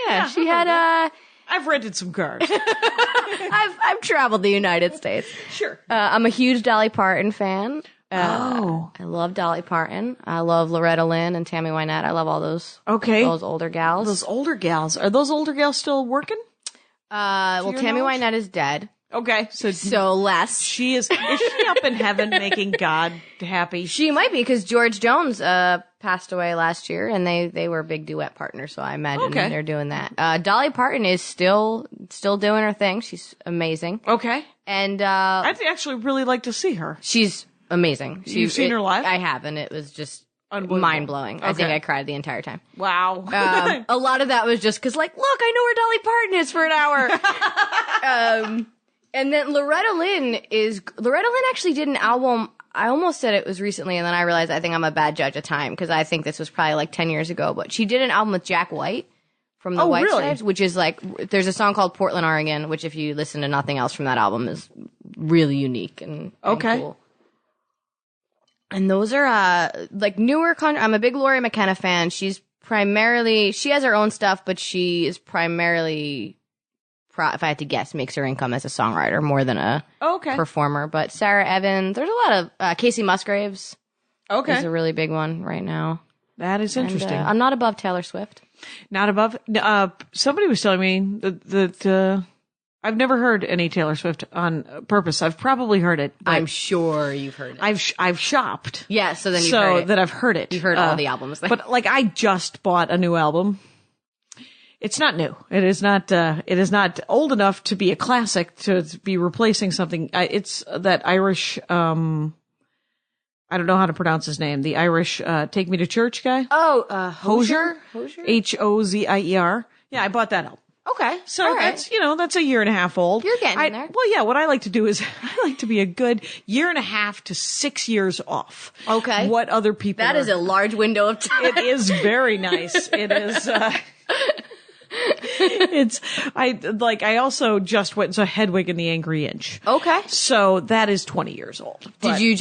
[SPEAKER 3] Yeah.
[SPEAKER 4] She had
[SPEAKER 3] I've rented some cars.
[SPEAKER 4] I've traveled the United States.
[SPEAKER 3] Sure.
[SPEAKER 4] I'm a huge Dolly Parton fan.
[SPEAKER 3] I
[SPEAKER 4] love Dolly Parton. I love Loretta Lynn and Tammy Wynette. I love all those.
[SPEAKER 3] Okay.
[SPEAKER 4] Those older gals.
[SPEAKER 3] Those older gals. Are those older gals still working?
[SPEAKER 4] Well, Tammy Wynette is dead.
[SPEAKER 3] Okay.
[SPEAKER 4] So less.
[SPEAKER 3] Is she up in heaven making God happy?
[SPEAKER 4] She might be because George Jones passed away last year, and they were big duet partners. So I imagine they're doing that. Dolly Parton is still doing her thing. She's amazing.
[SPEAKER 3] Okay.
[SPEAKER 4] And
[SPEAKER 3] I'd actually really like to see her.
[SPEAKER 4] She's amazing.
[SPEAKER 3] You've seen her live?
[SPEAKER 4] I have, and it was just mind blowing. Okay. I think I cried the entire time.
[SPEAKER 3] Wow.
[SPEAKER 4] A lot of that was just because, like, look, I know where Dolly Parton is for an hour. And then Loretta Lynn actually did an album. I almost said it was recently, and then I realized I think I'm a bad judge of time because I think this was probably like 10 years ago. But she did an album with Jack White from the White Stripes, which is like, there's a song called Portland, Oregon, which if you listen to nothing else from that album is really unique and cool. And those are like newer country. I'm a big Lori McKenna fan. She has her own stuff, but she is primarily, if I had to guess, makes her income as a songwriter more than a performer. But Sarah Evans, there's a lot of Casey Musgraves. Okay, is a really big one right now.
[SPEAKER 3] That is interesting.
[SPEAKER 4] And, I'm not above Taylor Swift.
[SPEAKER 3] Not above. Somebody was telling me that I've never heard any Taylor Swift on purpose. I've probably heard it.
[SPEAKER 4] I'm sure you've heard it.
[SPEAKER 3] I've shopped.
[SPEAKER 4] Yeah, so then you've heard it.
[SPEAKER 3] That I've heard it.
[SPEAKER 4] You've heard all the albums.
[SPEAKER 3] But like I just bought a new album. It's not new. It is not old enough to be a classic to be replacing something. It's that Irish, I don't know how to pronounce his name. The Irish, Take Me to Church guy.
[SPEAKER 4] Oh, Hozier?
[SPEAKER 3] Hozier. Yeah, I bought that album.
[SPEAKER 4] Okay.
[SPEAKER 3] So
[SPEAKER 4] all right.
[SPEAKER 3] that's, that's a year and a half old.
[SPEAKER 4] You're getting there.
[SPEAKER 3] Well, yeah, what I like to do is I like to be a good year and a half to 6 years off.
[SPEAKER 4] Okay.
[SPEAKER 3] What other people
[SPEAKER 4] That is a large window of time.
[SPEAKER 3] It is very nice. It is, I also just went and saw Hedwig and the Angry Inch.
[SPEAKER 4] Okay.
[SPEAKER 3] So that is 20 years old.
[SPEAKER 4] Did you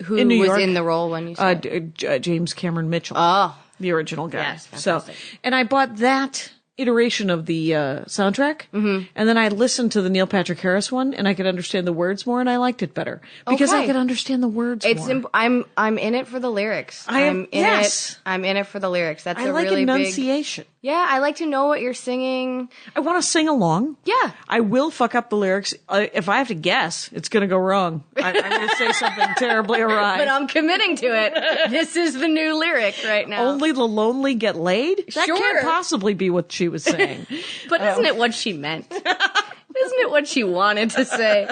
[SPEAKER 4] who
[SPEAKER 3] in New
[SPEAKER 4] was
[SPEAKER 3] York,
[SPEAKER 4] in the role when you saw
[SPEAKER 3] James Cameron Mitchell.
[SPEAKER 4] Oh.
[SPEAKER 3] The original guy.
[SPEAKER 4] Yes, fantastic.
[SPEAKER 3] And I bought that iteration of the soundtrack, and then I listened to the Neil Patrick Harris one, and I could understand the words more, and I liked it better because I could understand the words more.
[SPEAKER 4] I'm in it for the lyrics. I'm in it for the lyrics. That's
[SPEAKER 3] I
[SPEAKER 4] a
[SPEAKER 3] like
[SPEAKER 4] really
[SPEAKER 3] enunciation.
[SPEAKER 4] big. Yeah, I like to know what you're singing.
[SPEAKER 3] I want to sing along.
[SPEAKER 4] Yeah.
[SPEAKER 3] I will fuck up the lyrics. If I have to guess, it's going to go wrong. I'm going to say something terribly awry.
[SPEAKER 4] But I'm committing to it. This is the new lyric right now.
[SPEAKER 3] Only the lonely get laid? That
[SPEAKER 4] Sure.
[SPEAKER 3] can't possibly be what she was saying.
[SPEAKER 4] But isn't it what she meant? Isn't it what she wanted to say?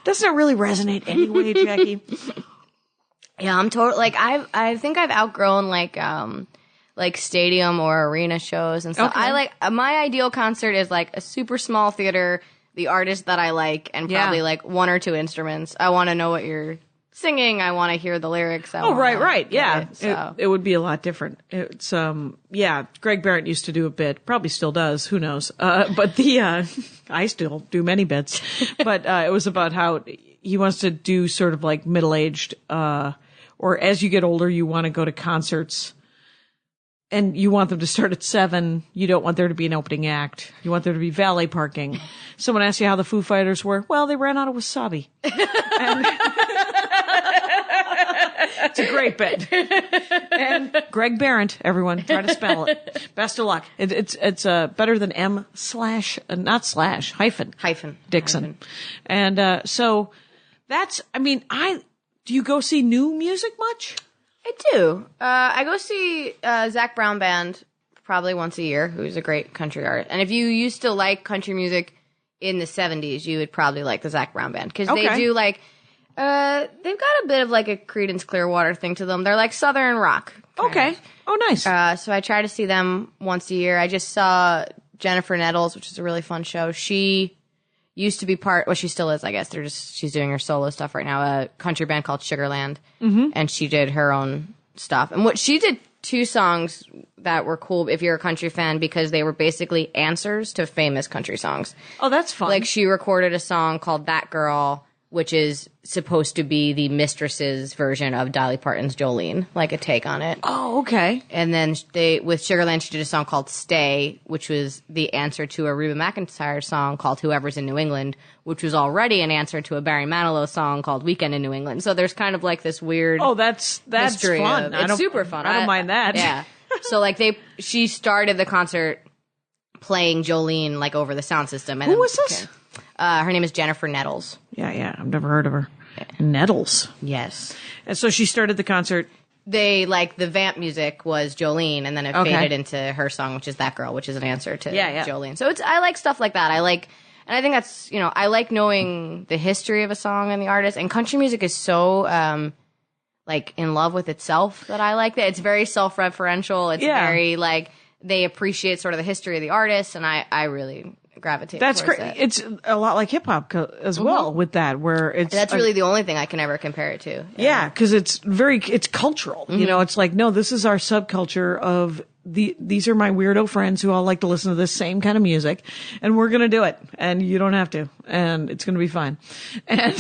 [SPEAKER 3] Doesn't it really resonate anyway, Jackie?
[SPEAKER 4] Yeah, I'm totally like I think I've outgrown like stadium or arena shows and stuff.
[SPEAKER 3] Okay.
[SPEAKER 4] I like my ideal concert is like a super small theater, the artist that I like, and probably like one or two instruments. I want to know what you're singing. I want to hear the lyrics.
[SPEAKER 3] Right. Yeah.
[SPEAKER 4] So.
[SPEAKER 3] It would be a lot different. It's, Greg Barrett used to do a bit, probably still does, who knows. But I still do many bits, but, it was about how he wants to do sort of like middle-aged, or as you get older, you want to go to concerts and you want them to start at 7. You don't want there to be an opening act. You want there to be valet parking. Someone asks you how the Foo Fighters were. Well, they ran out of wasabi. It's a great bit. And Greg Barrett, everyone, try to spell it. Best of luck. It's better than hyphen Dickson. And so that's, do you go see new music much?
[SPEAKER 4] I do. I go see Zach Brown Band probably once a year, who's a great country artist. And if you used to like country music in the 70s, you would probably like the Zach Brown Band. Because they do like, they've got a bit of like a Creedence Clearwater thing to them. They're like Southern rock.
[SPEAKER 3] Okay. Oh, nice.
[SPEAKER 4] So I try to see them once a year. I just saw Jennifer Nettles, which is a really fun show. She used to be she still is, I guess. She's doing her solo stuff right now. A country band called Sugarland. Mm-hmm. And she did her own stuff. And what she did 2 songs that were cool if you're a country fan because they were basically answers to famous country songs.
[SPEAKER 3] Oh, that's fun.
[SPEAKER 4] Like she recorded a song called That Girl, which is supposed to be the Mistress's version of Dolly Parton's Jolene, like a take on it.
[SPEAKER 3] Oh, okay.
[SPEAKER 4] And then with Sugarland, she did a song called Stay, which was the answer to a Reba McEntire song called Whoever's in New England, which was already an answer to a Barry Manilow song called Weekend in New England. So there's kind of like this weird
[SPEAKER 3] that's
[SPEAKER 4] mystery
[SPEAKER 3] fun.
[SPEAKER 4] It's super fun.
[SPEAKER 3] I don't mind that.
[SPEAKER 4] Yeah. So like she started the concert playing Jolene like over the sound system. And
[SPEAKER 3] Who was this?
[SPEAKER 4] Her name is Jennifer Nettles.
[SPEAKER 3] Yeah. I've never heard of her. Nettles.
[SPEAKER 4] Yes.
[SPEAKER 3] And so she started the concert.
[SPEAKER 4] They the vamp music was Jolene, and then it faded into her song, which is That Girl, which is an answer to Jolene. So I like stuff like that. And I think that's I like knowing the history of a song and the artist. And country music is so in love with itself that I like that. It's very self-referential. It's very they appreciate sort of the history of the artist, and I really gravitate.
[SPEAKER 3] That's
[SPEAKER 4] towards
[SPEAKER 3] great.
[SPEAKER 4] it.
[SPEAKER 3] It's a lot like hip hop as well with that, where
[SPEAKER 4] That's really the only thing I can ever compare it to.
[SPEAKER 3] Yeah, because it's cultural.
[SPEAKER 4] Mm-hmm.
[SPEAKER 3] It's like, no, this is our subculture of these are my weirdo friends who all like to listen to this same kind of music, and we're gonna do it, and you don't have to, and it's gonna be fine. And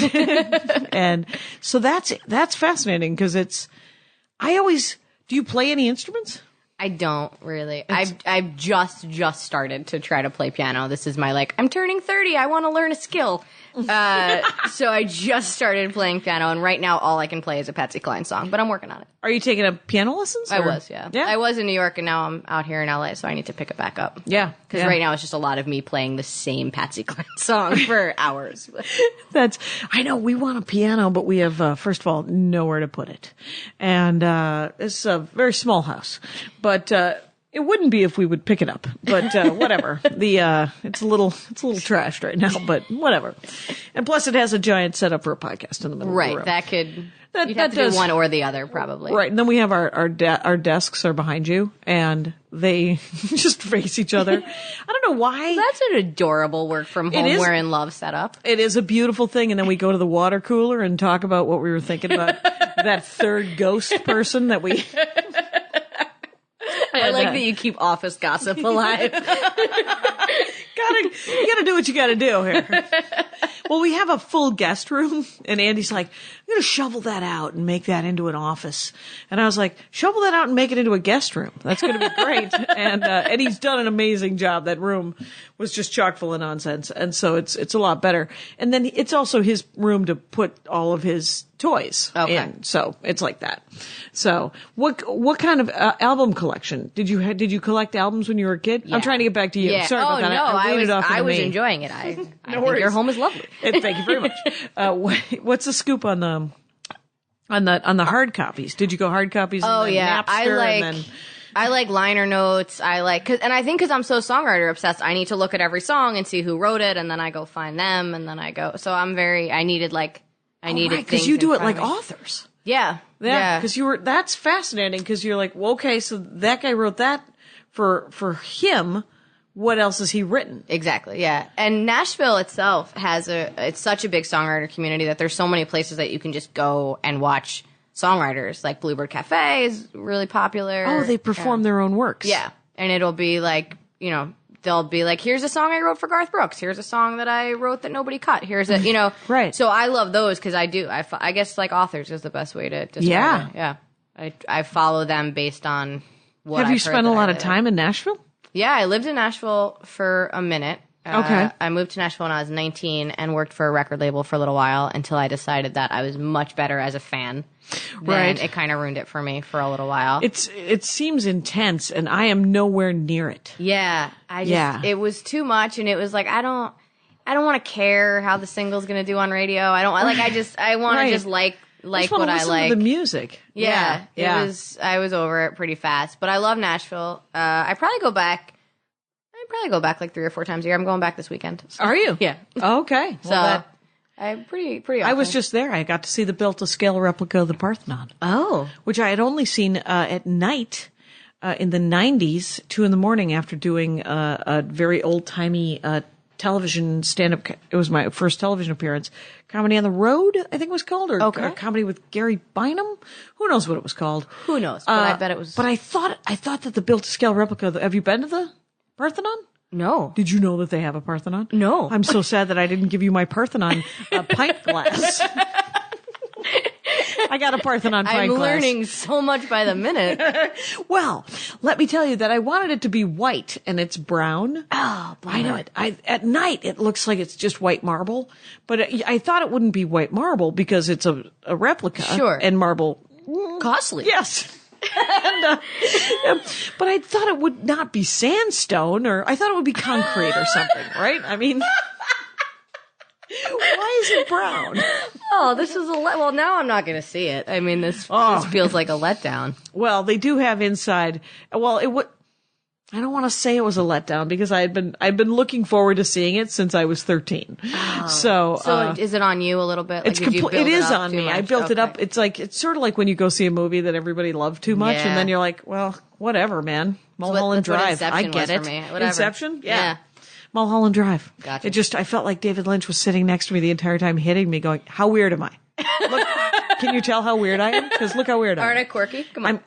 [SPEAKER 3] and so that's fascinating because do you play any instruments?
[SPEAKER 4] I don't really. I've just started to try to play piano. This is my I'm turning 30. I want to learn a skill. So I just started playing piano, and right now all I can play is a Patsy Cline song, but I'm working on it.
[SPEAKER 3] Are you taking up piano lessons?
[SPEAKER 4] I was, yeah. I was in New York, and now I'm out here in LA, so I need to pick it back up.
[SPEAKER 3] Yeah.
[SPEAKER 4] Because right now it's just a lot of me playing the same Patsy Cline song for hours.
[SPEAKER 3] I know we want a piano, but we have, first of all, nowhere to put it. And, it's a very small house, but, It wouldn't be if we would pick it up, but whatever. It's a little trashed right now, but whatever. And plus, it has a giant setup for a podcast in the middle of the room.
[SPEAKER 4] Right. That could. You'd have to do one or the other, probably.
[SPEAKER 3] Right. And then we have our desks are behind you, and they just face each other. I don't know why.
[SPEAKER 4] That's an adorable work from home we're in love setup.
[SPEAKER 3] It is a beautiful thing. And then we go to the water cooler and talk about what we were thinking about that third ghost person that we.
[SPEAKER 4] I like that you keep office gossip alive.
[SPEAKER 3] You gotta do what you gotta do here. Well, we have a full guest room, and Andy's like, I'm gonna shovel that out and make that into an office. And I was like, shovel that out and make it into a guest room. That's gonna be great. And he's done an amazing job. That room was just chock full of nonsense. And so it's a lot better. And then it's also his room to put all of his toys in. So it's like that. So what kind of album collection did you collect albums when you were a kid? Yeah. I'm trying to get back to you.
[SPEAKER 4] Yeah.
[SPEAKER 3] Sorry about that.
[SPEAKER 4] No, I was
[SPEAKER 3] me.
[SPEAKER 4] enjoying it. I think your home is lovely.
[SPEAKER 3] Thank you very much. What's the scoop on the hard copies? Did you go hard copies?
[SPEAKER 4] Oh yeah,
[SPEAKER 3] Napster
[SPEAKER 4] I like liner notes. I think because I'm so songwriter obsessed, I need to look at every song and see who wrote it, and then I go find them, and then I go. So I needed
[SPEAKER 3] because you do it like authors.
[SPEAKER 4] Yeah.
[SPEAKER 3] Because that's fascinating. Because you're like, well, okay, so that guy wrote that for him. What else has he written? Exactly.
[SPEAKER 4] Yeah. And Nashville itself it's such a big songwriter community that there's so many places that you can just go and watch songwriters. Like Bluebird Cafe is really popular.
[SPEAKER 3] Oh, they perform their own works.
[SPEAKER 4] Yeah. And it'll be like, they'll be like, here's a song I wrote for Garth Brooks. Here's a song that I wrote that nobody cut. Here's a,
[SPEAKER 3] Right.
[SPEAKER 4] So I love those because I guess like authors is the best way to describe it. Yeah. I follow them based on what
[SPEAKER 3] Have you spent a lot of time in Nashville?
[SPEAKER 4] Yeah, I lived in Nashville for a minute.
[SPEAKER 3] Okay.
[SPEAKER 4] I moved to Nashville when I was 19 and worked for a record label for a little while until I decided that I was much better as a fan.
[SPEAKER 3] Right.
[SPEAKER 4] It kind of ruined it for me for a little while.
[SPEAKER 3] It seems intense, and I am nowhere near it.
[SPEAKER 4] Yeah. It was too much, and it was like, I don't want to care how the single's going to do on radio. I want to just like what I like.
[SPEAKER 3] To the music.
[SPEAKER 4] Yeah. I was over it pretty fast, but I love Nashville. I probably go back like 3 or 4 times a year. I'm going back this weekend. So.
[SPEAKER 3] Are you?
[SPEAKER 4] Yeah.
[SPEAKER 3] Okay.
[SPEAKER 4] So I'm pretty often.
[SPEAKER 3] I was just there. I got to see the built-to-scale replica of the Parthenon.
[SPEAKER 4] Oh.
[SPEAKER 3] Which I had only seen at night in the 90s, 2 a.m. after doing a very old-timey television stand-up. It was my first television appearance. Comedy on the Road, I think it was called, or comedy with Gary Bynum. Who knows what it was called?
[SPEAKER 4] Who knows? But I bet it was.
[SPEAKER 3] But I thought that the built-to-scale replica. Have you been to the Parthenon?
[SPEAKER 4] No.
[SPEAKER 3] Did you know that they have a Parthenon?
[SPEAKER 4] No.
[SPEAKER 3] I'm so sad that I didn't give you my Parthenon pint glass. I got a Parthenon pint glass.
[SPEAKER 4] I'm learning so much by the minute.
[SPEAKER 3] Well, let me tell you that I wanted it to be white, and it's brown.
[SPEAKER 4] Oh, boy.
[SPEAKER 3] I know it. At night, it looks like it's just white marble, but I thought it wouldn't be white marble because it's a replica.
[SPEAKER 4] Sure.
[SPEAKER 3] And marble.
[SPEAKER 4] Costly.
[SPEAKER 3] Yes. But I thought it would not be sandstone, or I thought it would be concrete or something, right? I mean, why is it brown?
[SPEAKER 4] Oh, this is well, now I'm not going to see it. I mean, this feels like a letdown.
[SPEAKER 3] Well, they do have inside. Well, I don't want to say it was a letdown because I've been looking forward to seeing it since I was 13. Oh. So
[SPEAKER 4] is it on you a little bit?
[SPEAKER 3] Like, it is on me. I built it up. It's sort of like when you go see a movie that everybody loved too much, and then you're like, well, whatever, man. Mulholland Drive. I get it. Inception? Yeah. Mulholland Drive.
[SPEAKER 4] Gotcha.
[SPEAKER 3] I felt like David Lynch was sitting next to me the entire time, hitting me, going, "How weird am I? Look, can you tell how weird I am? Because look how weird I am.
[SPEAKER 4] Aren't I quirky? Come on.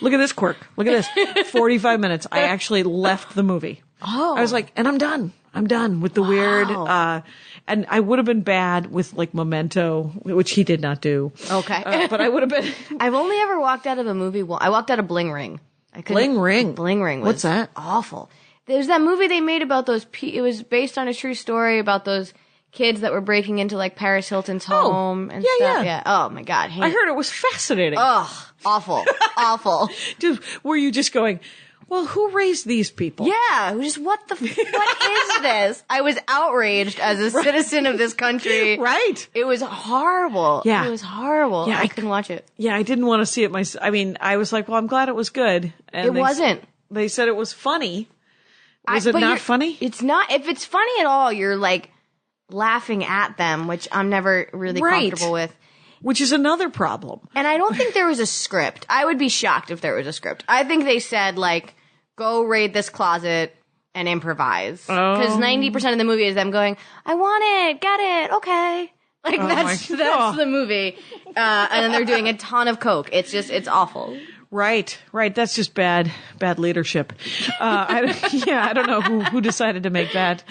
[SPEAKER 3] Look at this quirk. Look at this. 45 minutes. I actually left the movie.
[SPEAKER 4] Oh.
[SPEAKER 3] I was like, and I'm done. I'm done with the weird. And I would have been bad with like Memento, which he did not do.
[SPEAKER 4] Okay.
[SPEAKER 3] But I would have been.
[SPEAKER 4] I've only ever walked out of a movie. I walked out of Bling Ring.
[SPEAKER 3] Bling Ring?
[SPEAKER 4] Bling Ring was
[SPEAKER 3] What's that?
[SPEAKER 4] Awful. There's that movie they made about those. It was based on a true story about those kids that were breaking into like Paris Hilton's home and stuff. Yeah. Oh my God.
[SPEAKER 3] I heard it was fascinating.
[SPEAKER 4] Oh, awful. Awful.
[SPEAKER 3] Dude, were you just going, well, who raised these people?
[SPEAKER 4] Yeah. What is this? I was outraged as a citizen of this country.
[SPEAKER 3] Right.
[SPEAKER 4] It was horrible.
[SPEAKER 3] Yeah.
[SPEAKER 4] It was horrible. Yeah. I couldn't watch it.
[SPEAKER 3] Yeah. I didn't want to see it myself. I mean, I was like, well, I'm glad it was good. And
[SPEAKER 4] it wasn't.
[SPEAKER 3] They said it was funny. Was it
[SPEAKER 4] but
[SPEAKER 3] not funny?
[SPEAKER 4] It's not. If it's funny at all, you're like laughing at them, which I'm never really comfortable with.
[SPEAKER 3] Which is another problem.
[SPEAKER 4] And I don't think there was a script. I would be shocked if there was a script. I think they said, like, go raid this closet and improvise. Because 90% of the movie is them going, I want it, get it, okay. Like, that's the movie. And then they're doing a ton of coke. It's awful.
[SPEAKER 3] Right. That's just bad leadership. I don't know who decided to make that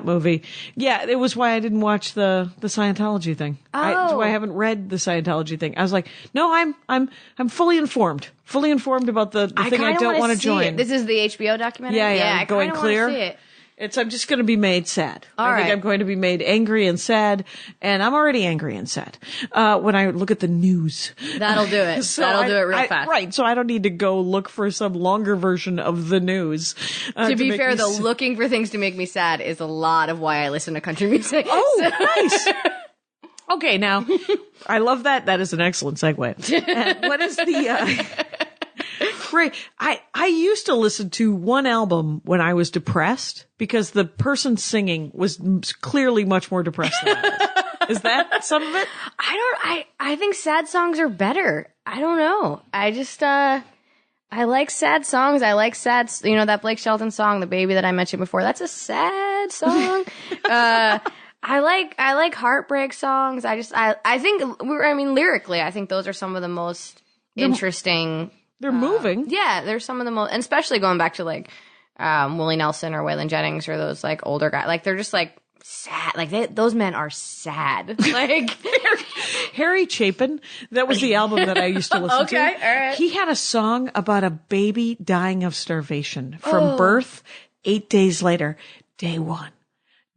[SPEAKER 3] movie. Yeah, it was why I didn't watch the Scientology thing. It's why I haven't read the Scientology thing. I was like, no, I'm fully informed about the thing I don't want to join.
[SPEAKER 4] This is the HBO documentary?
[SPEAKER 3] Yeah,
[SPEAKER 4] I
[SPEAKER 3] Going Clear.
[SPEAKER 4] Want to see it.
[SPEAKER 3] I'm just going to be made sad. I think I'm going to be made angry and sad, and I'm already angry and sad when I look at the news.
[SPEAKER 4] That'll do it. That'll do it real fast.
[SPEAKER 3] Right, so I don't need to go look for some longer version of the news.
[SPEAKER 4] To be fair, though, looking for things to make me sad is a lot of why I listen to country music.
[SPEAKER 3] Nice. Okay, now, I love that. That is an excellent segue. And what is the... Right. I used to listen to one album when I was depressed because the person singing was clearly much more depressed than I was. Is that some of it?
[SPEAKER 4] I think sad songs are better. I don't know. I just, I like sad songs. I like sad, that Blake Shelton song, The Baby that I mentioned before. That's a sad song. I like heartbreak songs. I think, lyrically, I think those are some of the most interesting.
[SPEAKER 3] They're moving.
[SPEAKER 4] Yeah, they're some of the most, and especially going back to like Willie Nelson or Waylon Jennings or those like older guys. Like they're just like sad. Like those men are sad. Like
[SPEAKER 3] Harry Chapin. That was the album that I used to listen to.
[SPEAKER 4] Okay, all right.
[SPEAKER 3] He had a song about a baby dying of starvation from birth. 8 days later, day 1.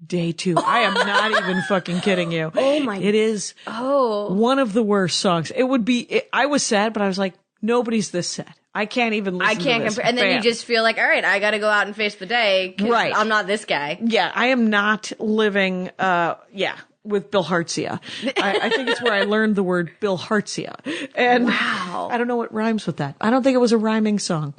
[SPEAKER 3] Day 2. I am not even fucking kidding you.
[SPEAKER 4] Oh my!
[SPEAKER 3] It is one of the worst songs. It would be. I was sad, but I was like, nobody's this sad. I can't even listen to this. I can't compare.
[SPEAKER 4] And then you just feel like, all right, I got to go out and face the day. Right. I'm not this guy.
[SPEAKER 3] Yeah, I am not living, with Bill Hartzia. I think it's where I learned the word Bill Hartzia. And wow. I don't know what rhymes with that. I don't think it was a rhyming song.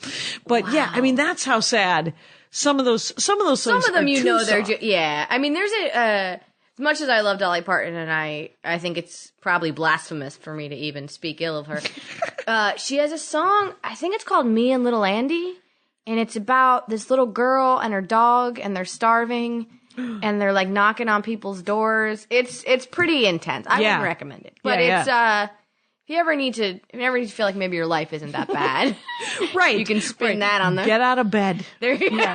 [SPEAKER 3] But yeah, I mean, that's how sad some of those songs
[SPEAKER 4] Some of them,
[SPEAKER 3] they're
[SPEAKER 4] yeah. I mean, there's as much as I love Dolly Parton, and I think it's probably blasphemous for me to even speak ill of her. She has a song, I think it's called Me and Little Andy, and it's about this little girl and her dog, and they're starving, and they're like knocking on people's doors. It's pretty intense. I wouldn't recommend it, but if you ever need to feel like maybe your life isn't that bad,
[SPEAKER 3] right?
[SPEAKER 4] You can spin that on
[SPEAKER 3] Get out of bed.
[SPEAKER 4] There you go.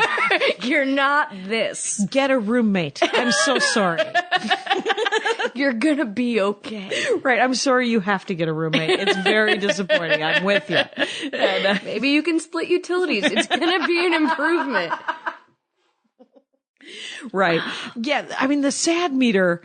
[SPEAKER 4] You're not this.
[SPEAKER 3] Get a roommate. I'm so sorry.
[SPEAKER 4] You're gonna be okay.
[SPEAKER 3] Right. I'm sorry you have to get a roommate. It's very disappointing. I'm with you. And,
[SPEAKER 4] maybe you can split utilities. It's gonna be an improvement.
[SPEAKER 3] Right. Yeah. I mean, the sad meter,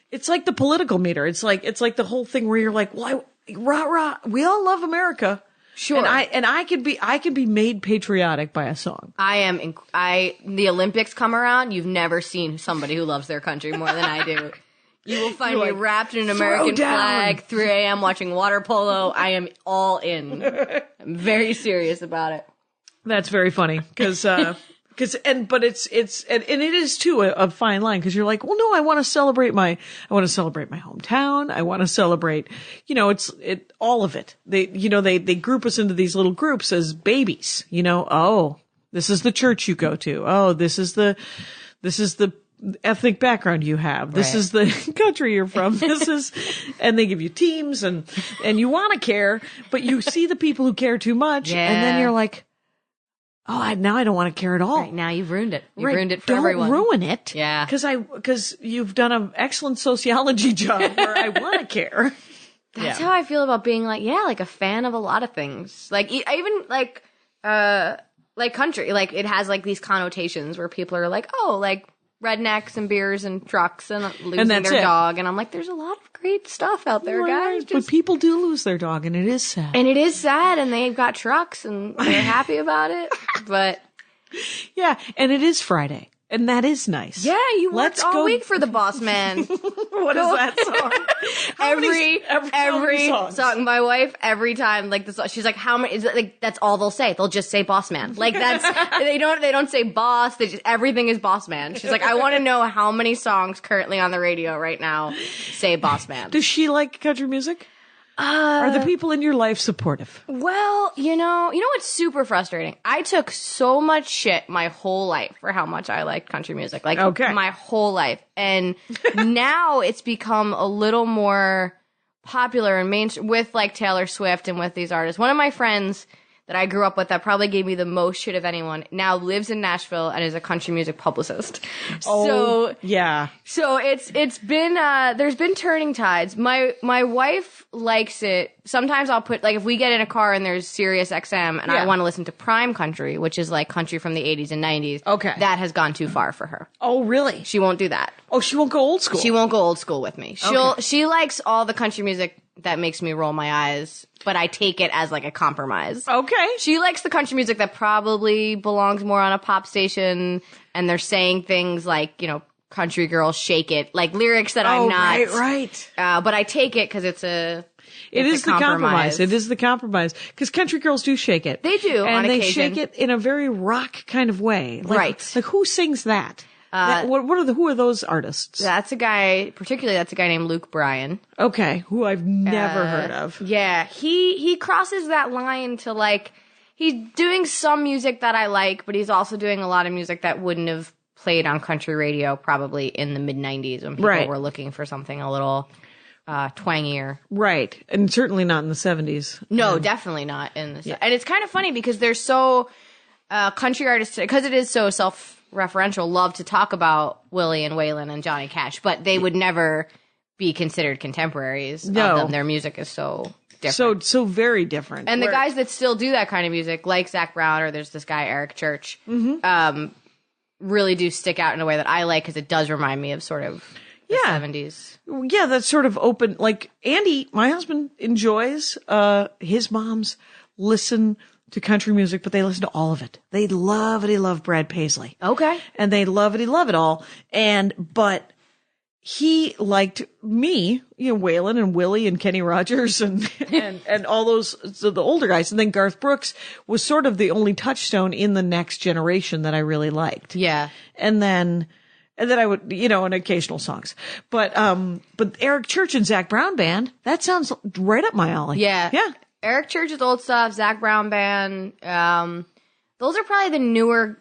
[SPEAKER 3] it's like the political meter. It's like the whole thing where you're like, well, rah, we all love America.
[SPEAKER 4] Sure.
[SPEAKER 3] And I can be made patriotic by a song.
[SPEAKER 4] The Olympics come around, you've never seen somebody who loves their country more than I do. You will find me wrapped in an American flag, 3 a.m. watching water polo. I am all in. I'm very serious about it.
[SPEAKER 3] That's very funny but it is too a fine line because you're like, well, no, I want to celebrate my hometown. I want to celebrate, all of it. They group us into these little groups as babies, oh, this is the church you go to. Oh, this is the ethnic background you have. This is the country you're from. And they give you teams and you want to care, but you see the people who care too much. Yeah. And then you're like, oh, now I don't want to care at all.
[SPEAKER 4] Right, now you've ruined it. You've ruined it for everyone.
[SPEAKER 3] Don't ruin it.
[SPEAKER 4] Yeah.
[SPEAKER 3] Because you've done an excellent sociology job where I want to care.
[SPEAKER 4] That's how I feel about being like a fan of a lot of things. Like, I even like country. Like, it has like these connotations where people are like, oh, like rednecks and beers and trucks and losing their dog. And I'm like, there's a lot of great stuff out there, guys.
[SPEAKER 3] But people do lose their dog, and it is sad.
[SPEAKER 4] And it is sad, and they've got trucks, and they're happy about it. But
[SPEAKER 3] yeah, and it is Friday, and that is nice.
[SPEAKER 4] Yeah, you worked all week for the boss man.
[SPEAKER 3] What is that song?
[SPEAKER 4] every song. My wife, every time, like, she's like, how many, is it, like, that's all they'll say. They'll just say boss man. Like, that's, they don't say boss. Everything is boss man. She's like, I want to know how many songs currently on the radio right now say boss man.
[SPEAKER 3] Does she like country music? Are the people in your life supportive?
[SPEAKER 4] Well, you know what's super frustrating? I took so much shit my whole life for how much I liked country music. Like, my whole life. And now it's become a little more popular and mainstream with, like, Taylor Swift and with these artists. One of my friends that I grew up with that probably gave me the most shit of anyone now lives in Nashville and is a country music publicist.
[SPEAKER 3] Oh, yeah.
[SPEAKER 4] So it's been there's been turning tides. My wife likes it. Sometimes I'll put, like, if we get in a car and there's Sirius XM and I want to listen to prime country, which is like country from the 80s and 90s.
[SPEAKER 3] Okay. That
[SPEAKER 4] has gone too far for her.
[SPEAKER 3] Oh, really?
[SPEAKER 4] She won't do that.
[SPEAKER 3] Oh, she won't go old school.
[SPEAKER 4] She won't go old school with me. She likes all the country music that makes me roll my eyes, but I take it as, like, a compromise.
[SPEAKER 3] Okay.
[SPEAKER 4] She likes the country music that probably belongs more on a pop station, and they're saying things like, country girl, shake it, like lyrics that I'm not.
[SPEAKER 3] Right.
[SPEAKER 4] But I take it because it is
[SPEAKER 3] the compromise. It is the compromise. Because country girls do shake it.
[SPEAKER 4] They do,
[SPEAKER 3] and
[SPEAKER 4] on
[SPEAKER 3] they
[SPEAKER 4] occasion.
[SPEAKER 3] shake it in a very rock kind of way.
[SPEAKER 4] Right.
[SPEAKER 3] Like, who sings that? Who are those artists?
[SPEAKER 4] That's a guy named Luke Bryan.
[SPEAKER 3] Okay, who I've never heard of.
[SPEAKER 4] Yeah, he crosses that line to, like, he's doing some music that I like, but he's also doing a lot of music that wouldn't have played on country radio probably in the mid-90s when people were looking for something a little twangier.
[SPEAKER 3] Right, and certainly not in the 70s.
[SPEAKER 4] No, definitely not in the And it's kind of funny because they're so country artists, because it is so self-referential, love to talk about Willie and Waylon and Johnny Cash, but they would never be considered contemporaries of them. Their music is so different.
[SPEAKER 3] So very different.
[SPEAKER 4] And the guys that still do that kind of music, like Zach Brown, or there's this guy, Eric Church, really do stick out in a way that I like, because it does remind me of sort of the 70s.
[SPEAKER 3] Yeah, that's sort of open. Like, Andy, my husband, enjoys, his moms listen to country music, but they listen to all of it. They love Brad Paisley.
[SPEAKER 4] Okay.
[SPEAKER 3] And they love it all. But he liked me, Waylon and Willie and Kenny Rogers and all those, so the older guys. And then Garth Brooks was sort of the only touchstone in the next generation that I really liked.
[SPEAKER 4] Yeah.
[SPEAKER 3] And then I would, and occasional songs. But Eric Church and Zach Brown Band, that sounds right up my alley.
[SPEAKER 4] Yeah.
[SPEAKER 3] Yeah.
[SPEAKER 4] Eric Church's old stuff, Zach Brown Band, those are probably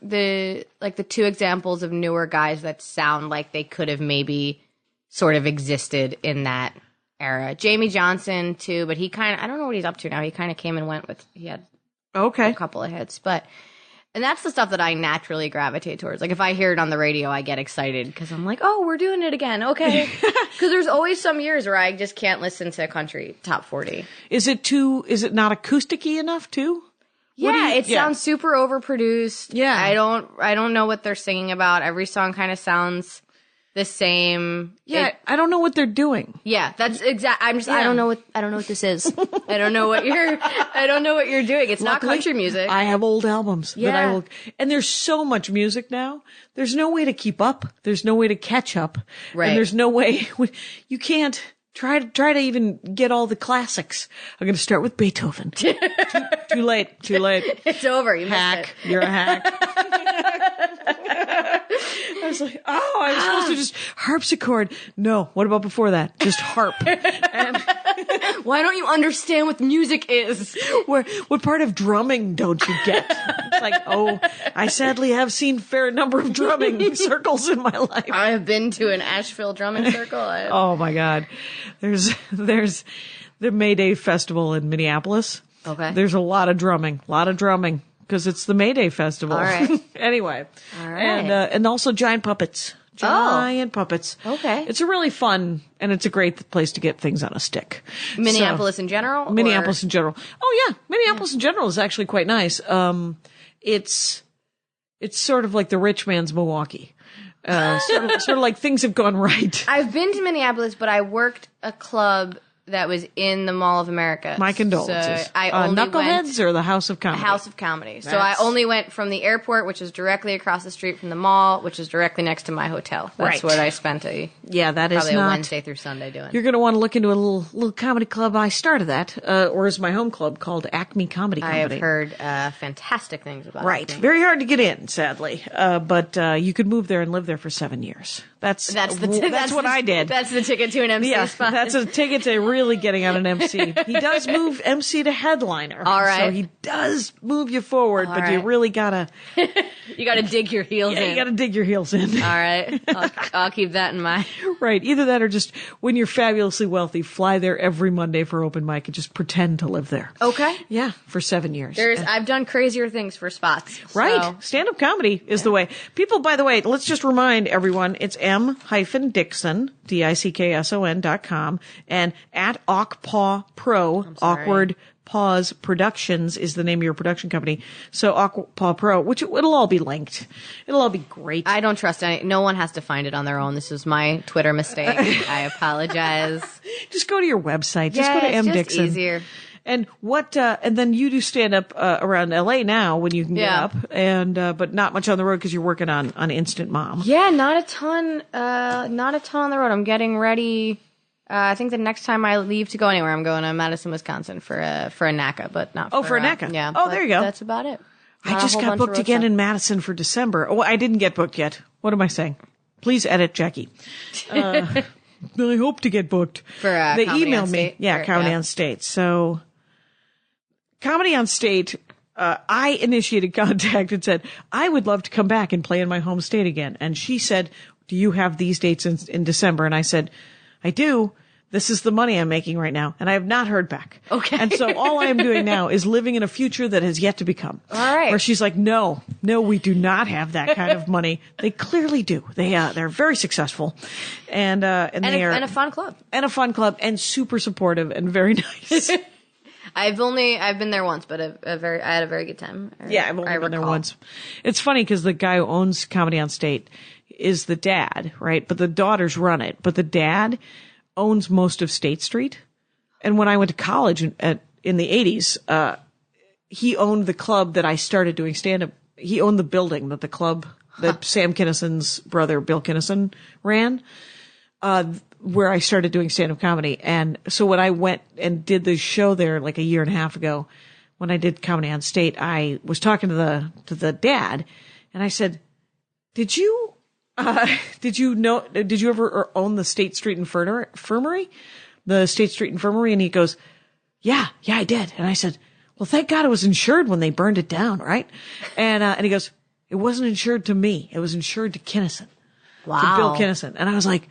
[SPEAKER 4] the two examples of newer guys that sound like they could have maybe sort of existed in that era. Jamie Johnson too, but I don't know what he's up to now. He kind of came and went he had a couple of hits, and that's the stuff that I naturally gravitate towards. Like, if I hear it on the radio, I get excited because I'm like, oh, we're doing it again. Okay. Because there's always some years where I just can't listen to country top 40.
[SPEAKER 3] Is it not acousticy enough too?
[SPEAKER 4] Yeah, it sounds super overproduced.
[SPEAKER 3] Yeah.
[SPEAKER 4] I don't know what they're singing about. Every song kind of sounds the same.
[SPEAKER 3] Yeah, I don't know what they're doing.
[SPEAKER 4] Yeah, that's exact. I don't know what this is. I don't know what you're doing. It's not country music.
[SPEAKER 3] I have old albums that I will, and there's so much music now. There's no way to keep up. There's no way to catch up.
[SPEAKER 4] Right.
[SPEAKER 3] And there's no way, you can't try to even get all the classics. I'm going to start with Beethoven. Too late.
[SPEAKER 4] It's over. You
[SPEAKER 3] hack.
[SPEAKER 4] Missed it.
[SPEAKER 3] You're a hack. I was like, I was supposed to just harpsichord. No, what about before that? Just harp. And
[SPEAKER 4] why don't you understand what music is?
[SPEAKER 3] What part of drumming don't you get? It's like, I sadly have seen fair number of drumming circles in my life.
[SPEAKER 4] I have been to an Asheville drumming circle.
[SPEAKER 3] Oh my God. There's the May Day Festival in Minneapolis.
[SPEAKER 4] Okay.
[SPEAKER 3] There's a lot of drumming. Because it's the May Day Festival.
[SPEAKER 4] All right.
[SPEAKER 3] Anyway.
[SPEAKER 4] All right.
[SPEAKER 3] And also giant puppets. Giant puppets.
[SPEAKER 4] Okay.
[SPEAKER 3] It's a really fun, and it's a great place to get things on a stick.
[SPEAKER 4] Minneapolis in general?
[SPEAKER 3] Minneapolis in general. Oh yeah. Minneapolis in general is actually quite nice. It's sort of like the rich man's Milwaukee. Sort of like things have gone right.
[SPEAKER 4] I've been to Minneapolis, but I worked a club that was in the Mall of America.
[SPEAKER 3] My condolences.
[SPEAKER 4] So I only
[SPEAKER 3] Knuckleheads or the House of Comedy?
[SPEAKER 4] House of Comedy. So I only went from the airport, which is directly across the street from the mall, which is directly next to my hotel. That's what I spent
[SPEAKER 3] that is
[SPEAKER 4] probably
[SPEAKER 3] not
[SPEAKER 4] a Wednesday through Sunday doing.
[SPEAKER 3] You're going to want to look into a little comedy club. I started that, or is my home club called Acme Comedy Company.
[SPEAKER 4] I have heard fantastic things about it.
[SPEAKER 3] Right. Very hard to get in, sadly. But you could move there and live there for 7 years. That's what I did.
[SPEAKER 4] That's the ticket to an MC spot.
[SPEAKER 3] That's a ticket to really getting on an MC. He does move MC to headliner.
[SPEAKER 4] All right.
[SPEAKER 3] So he does move you forward, but you really gotta...
[SPEAKER 4] You gotta dig your heels in.
[SPEAKER 3] You gotta dig your heels in.
[SPEAKER 4] All right. I'll keep that in mind.
[SPEAKER 3] Right. Either that or just, when you're fabulously wealthy, fly there every Monday for open mic and just pretend to live there.
[SPEAKER 4] Okay.
[SPEAKER 3] Yeah, for 7 years.
[SPEAKER 4] I've done crazier things for spots.
[SPEAKER 3] Right.
[SPEAKER 4] So.
[SPEAKER 3] Stand-up comedy is the way. People, by the way, let's just remind everyone, it's m-dickson, Dickson.com, and at Awkpaw Pro, Awkward Paws Productions is the name of your production company. So Awkpaw Pro, which it'll all be linked. It'll all be great.
[SPEAKER 4] I don't trust no one has to find it on their own. This is my Twitter mistake. I apologize.
[SPEAKER 3] Just go to your website. Just go to
[SPEAKER 4] it's
[SPEAKER 3] m-dickson.
[SPEAKER 4] just easier.
[SPEAKER 3] And and then you do stand up around LA now when you can get up, and but not much on the road because you're working on Instant Mom.
[SPEAKER 4] Yeah, not a ton on the road. I'm getting ready. I think the next time I leave to go anywhere, I'm going to Madison, Wisconsin for a NACA, but not for
[SPEAKER 3] a NACA.
[SPEAKER 4] Yeah.
[SPEAKER 3] Oh, there you go.
[SPEAKER 4] That's about it.
[SPEAKER 3] I just got booked again in Madison for December. Oh, I didn't get booked yet. What am I saying? Please edit, Jackie. I hope to get booked.
[SPEAKER 4] For
[SPEAKER 3] they
[SPEAKER 4] Comedy
[SPEAKER 3] emailed
[SPEAKER 4] on
[SPEAKER 3] me.
[SPEAKER 4] State?
[SPEAKER 3] Yeah, Comedy on State. So Comedy on State, I initiated contact and said, I would love to come back and play in my home state again. And she said, do you have these dates in December? And I said, I do. This is the money I'm making right now. And I have not heard back.
[SPEAKER 4] Okay.
[SPEAKER 3] And so all I am doing now is living in a future that has yet to become.
[SPEAKER 4] All right.
[SPEAKER 3] Where she's like, no, we do not have that kind of money. They clearly do. They're very successul. And a
[SPEAKER 4] fun club.
[SPEAKER 3] And a fun club and super supportive and very nice.
[SPEAKER 4] I've been there once, but I had a very good time.
[SPEAKER 3] I've only been there once. It's funny because the guy who owns Comedy on State is the dad, right? But the daughters run it. But the dad owns most of State Street. And when I went to college in the 80s, he owned the club that I started doing stand-up. He owned the building that Sam Kinnison's brother, Bill Kinnison, ran. Where I started doing stand-up comedy. And so when I went and did the show there like a year and a half ago, when I did Comedy on State, I was talking to the dad and I said, did you ever own the State Street Infirmary? The State Street Infirmary? And he goes, yeah, I did. And I said, well, thank God it was insured when they burned it down, right? And he goes, it wasn't insured to me. It was insured to Kinnison.
[SPEAKER 4] Wow.
[SPEAKER 3] To Bill Kinnison. And I was like,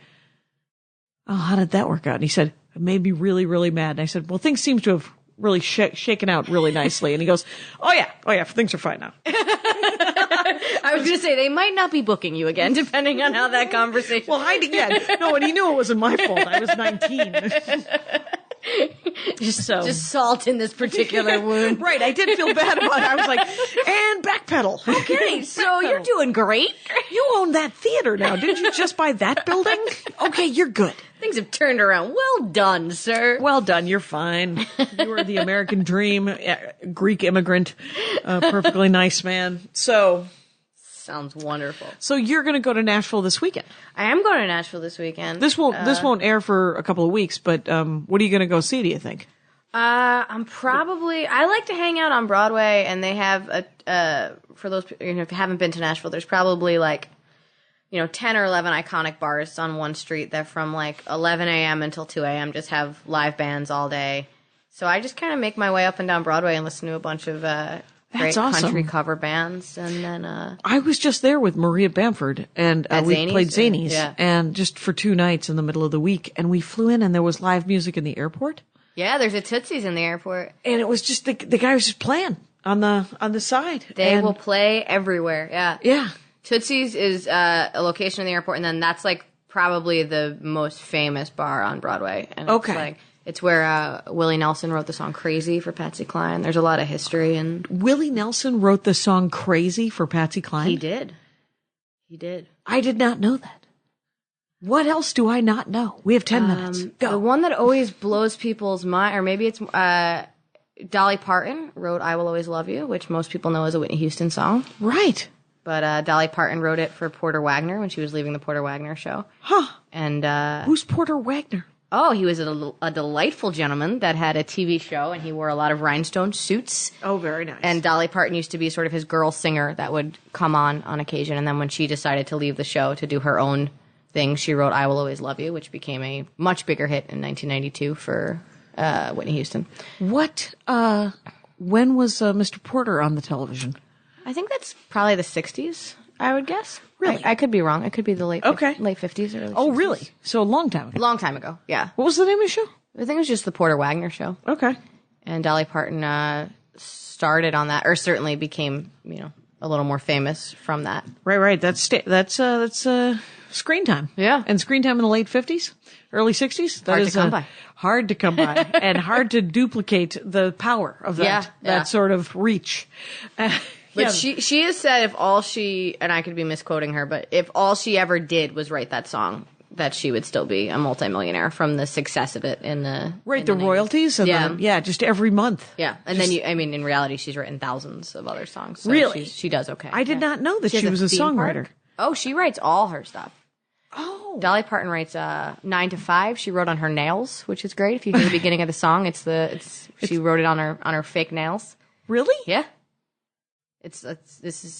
[SPEAKER 3] oh, how did that work out? And he said, it made me really, really mad. And I said, well, things seem to have really shaken out really nicely. And he goes, oh yeah, things are fine now.
[SPEAKER 4] I was going to say, they might not be booking you again, depending on how that conversation.
[SPEAKER 3] Well, no, and he knew it wasn't my fault. I was 19.
[SPEAKER 4] Just salt in this particular wound.
[SPEAKER 3] Right, I did feel bad about it. I was like, and backpedal.
[SPEAKER 4] Okay, so you're doing great.
[SPEAKER 3] You own that theater now. Didn't you just buy that building? Okay, you're good.
[SPEAKER 4] Things have turned around. Well done, sir.
[SPEAKER 3] Well done. You're fine. You are the American dream, Greek immigrant, perfectly nice man.
[SPEAKER 4] Sounds wonderful.
[SPEAKER 3] So you're going to go to Nashville this weekend.
[SPEAKER 4] I am going to Nashville this weekend.
[SPEAKER 3] This won't air for a couple of weeks, but what are you going to go see, do you think?
[SPEAKER 4] I like to hang out on Broadway, and they have for those, if you haven't been to Nashville, there's probably 10 or 11 iconic bars on one street that from 11 a.m. until 2 a.m. just have live bands all day. So I just kind of make my way up and down Broadway and listen to a bunch of great country cover bands. And then
[SPEAKER 3] I was just there with Maria Bamford, and we played Zanies, and just for 2 nights in the middle of the week. And we flew in, and there was live music in the airport.
[SPEAKER 4] Yeah, there's a Tootsie's in the airport.
[SPEAKER 3] And it was just the guy was just playing on the side.
[SPEAKER 4] They will play everywhere, yeah.
[SPEAKER 3] Yeah.
[SPEAKER 4] Tootsie's is a location in the airport, and then that's probably the most famous bar on Broadway. And it's where Willie Nelson wrote the song "Crazy" for Patsy Cline. There's a lot of history, and
[SPEAKER 3] Willie Nelson wrote the song "Crazy" for Patsy Cline.
[SPEAKER 4] He did.
[SPEAKER 3] I did not know that. What else do I not know? We have 10 minutes. Go.
[SPEAKER 4] The one that always blows people's mind, or maybe it's Dolly Parton wrote "I Will Always Love You," which most people know as a Whitney Houston song.
[SPEAKER 3] Right.
[SPEAKER 4] But Dolly Parton wrote it for Porter Wagner when she was leaving the Porter Wagner show.
[SPEAKER 3] Huh.
[SPEAKER 4] And
[SPEAKER 3] who's Porter Wagner?
[SPEAKER 4] oh, he was a delightful gentleman that had a TV show, and he wore a lot of rhinestone suits.
[SPEAKER 3] Oh, very nice.
[SPEAKER 4] And Dolly Parton used to be sort of his girl singer that would come on occasion. And then when she decided to leave the show to do her own thing, she wrote "I Will Always Love You," which became a much bigger hit in 1992 for Whitney Houston.
[SPEAKER 3] What? When was Mr. Porter on the television?
[SPEAKER 4] I think that's probably the 60s, I would guess.
[SPEAKER 3] Really?
[SPEAKER 4] I could be wrong. It could be the late 50s or early 60s.
[SPEAKER 3] Oh, really? So a long time ago.
[SPEAKER 4] Long time ago, yeah.
[SPEAKER 3] What was the name of the show?
[SPEAKER 4] I think it was just the Porter Wagner show.
[SPEAKER 3] Okay.
[SPEAKER 4] And Dolly Parton started on that, or certainly became, a little more famous from that.
[SPEAKER 3] Right. That's screen time.
[SPEAKER 4] Yeah.
[SPEAKER 3] And screen time in the late 50s, early 60s. That
[SPEAKER 4] Hard
[SPEAKER 3] is
[SPEAKER 4] to come by.
[SPEAKER 3] Hard to come by and hard to duplicate the power of that,
[SPEAKER 4] Yeah.
[SPEAKER 3] that sort of reach.
[SPEAKER 4] But she has said if all she, and I could be misquoting her, but if all she ever did was write that song, that she would still be a multimillionaire from the success of it in the
[SPEAKER 3] Right,
[SPEAKER 4] in
[SPEAKER 3] the
[SPEAKER 4] 90s.
[SPEAKER 3] royalties and just every month.
[SPEAKER 4] Yeah, and then in reality, she's written thousands of other songs. So
[SPEAKER 3] Really?
[SPEAKER 4] she does okay.
[SPEAKER 3] I did not know that she
[SPEAKER 4] has
[SPEAKER 3] was a
[SPEAKER 4] theme park.
[SPEAKER 3] songwriter.
[SPEAKER 4] Oh, she writes all her stuff.
[SPEAKER 3] Oh.
[SPEAKER 4] Dolly Parton writes 9 to 5. She wrote on her nails, which is great. If you hear the beginning of the song, she wrote it on her fake nails.
[SPEAKER 3] Really?
[SPEAKER 4] Yeah. This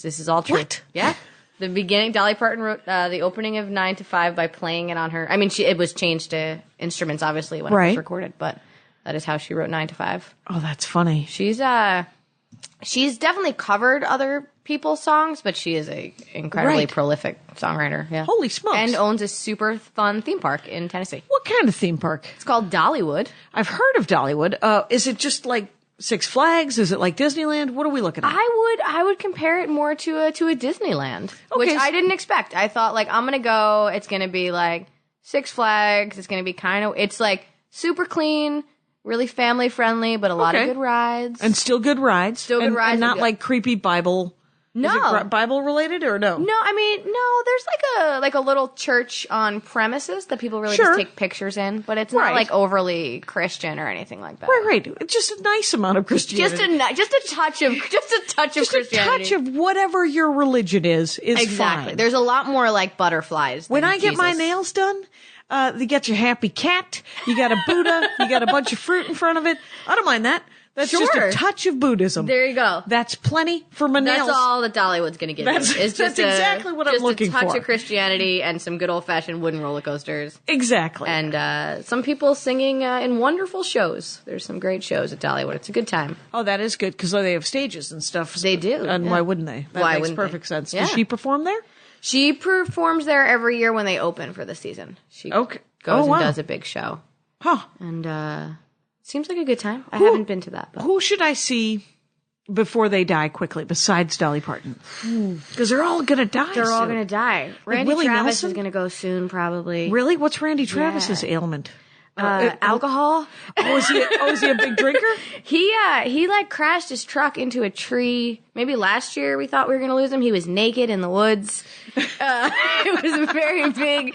[SPEAKER 4] is all true.
[SPEAKER 3] What?
[SPEAKER 4] Yeah. The beginning, Dolly Parton wrote the opening of 9 to 5 by playing it on her. I mean, it was changed to instruments, obviously, when it was recorded, but that is how she wrote 9 to 5.
[SPEAKER 3] Oh, that's funny.
[SPEAKER 4] She's definitely covered other people's songs, but she is a incredibly prolific songwriter. Yeah.
[SPEAKER 3] Holy smokes.
[SPEAKER 4] And owns a super fun theme park in Tennessee.
[SPEAKER 3] What kind of theme park?
[SPEAKER 4] It's called Dollywood.
[SPEAKER 3] I've heard of Dollywood. Is it just like Six Flags? Is it like Disneyland? What are we looking at?
[SPEAKER 4] I would compare it more to a Disneyland, which I didn't expect. I thought I'm gonna go. It's gonna be like Six Flags. It's gonna be it's like super clean, really family friendly, but a lot of good rides
[SPEAKER 3] and still good rides.
[SPEAKER 4] Still good rides,
[SPEAKER 3] and not
[SPEAKER 4] and
[SPEAKER 3] like creepy Bible.
[SPEAKER 4] No.
[SPEAKER 3] Is it Bible related or no?
[SPEAKER 4] No, I mean, no, there's like a little church on premises that people really just take pictures in, but it's not like overly Christian or anything like that.
[SPEAKER 3] Right. It's just a nice amount of Christianity.
[SPEAKER 4] Just a touch of Christianity.
[SPEAKER 3] Just a touch of whatever your religion is
[SPEAKER 4] exactly.
[SPEAKER 3] fine.
[SPEAKER 4] There's a lot more like butterflies.
[SPEAKER 3] When I get my
[SPEAKER 4] Jesus.
[SPEAKER 3] nails done, they get your happy cat, you got a Buddha, you got a bunch of fruit in front of it. I don't mind that. That's just a touch of Buddhism.
[SPEAKER 4] There you go.
[SPEAKER 3] That's plenty for my nails.
[SPEAKER 4] That's all that Dollywood's going to give you. It's
[SPEAKER 3] that's exactly what I'm looking for.
[SPEAKER 4] Just a touch of Christianity and some good old-fashioned wooden roller coasters.
[SPEAKER 3] Exactly.
[SPEAKER 4] And some people singing in wonderful shows. There's some great shows at Dollywood. It's a good time.
[SPEAKER 3] Oh, that is good, because they have stages and stuff.
[SPEAKER 4] They do.
[SPEAKER 3] And why wouldn't they? That makes perfect sense.
[SPEAKER 4] Yeah.
[SPEAKER 3] Does she perform there?
[SPEAKER 4] She performs there every year when they open for the season. She goes and does a big show.
[SPEAKER 3] Huh.
[SPEAKER 4] And seems like a good time. I haven't been to that. But.
[SPEAKER 3] Who should I see before they die quickly besides Dolly Parton? Because they're all going to die.
[SPEAKER 4] They're all going to die. Randy
[SPEAKER 3] Willie
[SPEAKER 4] Travis
[SPEAKER 3] Nelson?
[SPEAKER 4] is going to go soon, probably.
[SPEAKER 3] Really? What's Randy Travis's ailment?
[SPEAKER 4] Alcohol.
[SPEAKER 3] Is he a big drinker?
[SPEAKER 4] He crashed his truck into a tree. Maybe last year we thought we were going to lose him. He was naked in the woods. It was a very big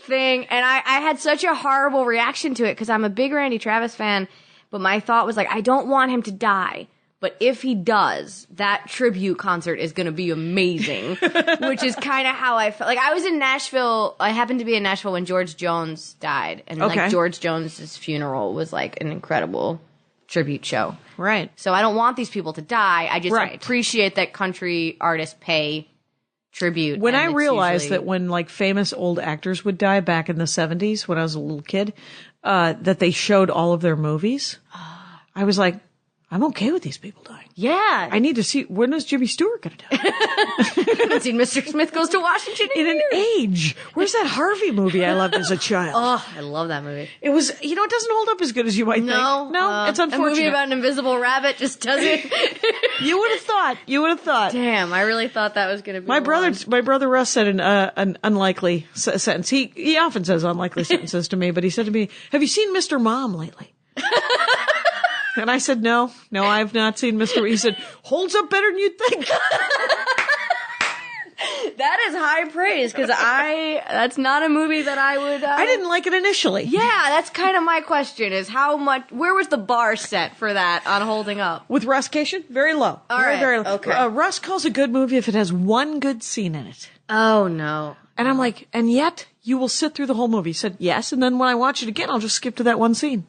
[SPEAKER 4] thing, and I had such a horrible reaction to it because I'm a big Randy Travis fan, but my thought was I don't want him to die, but if he does, that tribute concert is going to be amazing, which is kind of how I felt. I was in Nashville. I happened to be in Nashville when George Jones died, and George Jones's funeral was an incredible tribute show.
[SPEAKER 3] Right.
[SPEAKER 4] So I don't want these people to die. I just appreciate that country artists pay tribute.
[SPEAKER 3] When I realized that when famous old actors would die back in the 70s when I was a little kid, that they showed all of their movies, I was like, I'm okay with these people dying.
[SPEAKER 4] Yeah.
[SPEAKER 3] I need to see, when is Jimmy Stewart going to die?
[SPEAKER 4] I haven't seen Mr. Smith Goes to Washington in
[SPEAKER 3] an age. Where's that Harvey movie I loved as a child?
[SPEAKER 4] Oh, I love that movie.
[SPEAKER 3] It was, it doesn't hold up as good as you might think. No, it's unfortunate.
[SPEAKER 4] A movie about an invisible rabbit just doesn't.
[SPEAKER 3] You would have thought.
[SPEAKER 4] Damn, I really thought that was going to be
[SPEAKER 3] my brother Russ said an unlikely sentence. He often says unlikely sentences to me, but he said to me, "Have you seen Mr. Mom lately?" And I said, no, I've not seen Mr. He said, holds up better than you'd think.
[SPEAKER 4] That is high praise because that's not a movie that I would.
[SPEAKER 3] I didn't like it initially.
[SPEAKER 4] Yeah, that's kind of my question is where was the bar set for that on Holding Up?
[SPEAKER 3] With Rustication, very low.
[SPEAKER 4] All
[SPEAKER 3] very,
[SPEAKER 4] right,
[SPEAKER 3] very low.
[SPEAKER 4] okay.
[SPEAKER 3] Russ calls a good movie if it has one good scene in it.
[SPEAKER 4] Oh, no.
[SPEAKER 3] And I'm like, and yet you will sit through the whole movie. He said, yes. And then when I watch it again, I'll just skip to that one scene.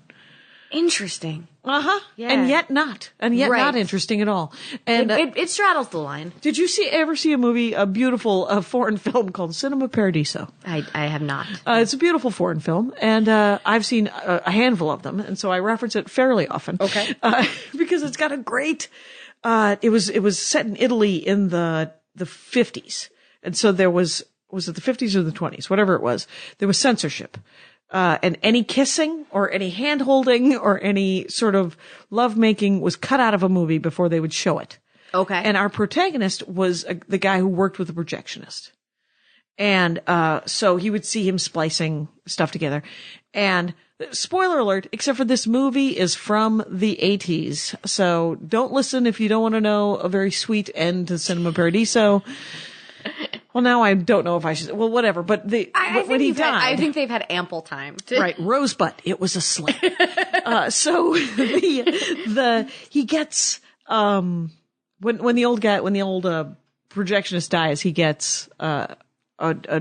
[SPEAKER 4] Interesting.
[SPEAKER 3] Uh-huh.
[SPEAKER 4] Yeah.
[SPEAKER 3] And yet not. And yet
[SPEAKER 4] Right.
[SPEAKER 3] not interesting at all. And
[SPEAKER 4] It straddles the line.
[SPEAKER 3] did you ever see a beautiful foreign film called Cinema Paradiso?
[SPEAKER 4] I have not.
[SPEAKER 3] It's a beautiful foreign film, and I've seen a handful of them, and so I reference it fairly often.
[SPEAKER 4] Okay.
[SPEAKER 3] Because it's got a great. It was set in Italy in the 50s, and so there was it the 50s or the 20s, whatever it was. There was censorship. And any kissing or any hand holding or any sort of love making was cut out of a movie before they would show it.
[SPEAKER 4] Okay.
[SPEAKER 3] And our protagonist was the guy who worked with a projectionist. And, so he would see him splicing stuff together. And spoiler alert, except for this movie is from the 80s. So don't listen if you don't want to know a very sweet end to Cinema Paradiso. Well, now I don't know if I should. Well, whatever. But when he died,
[SPEAKER 4] I think they've had ample time. To...
[SPEAKER 3] Right, Rosebud. It was a slut. So he gets when the old projectionist dies, he gets a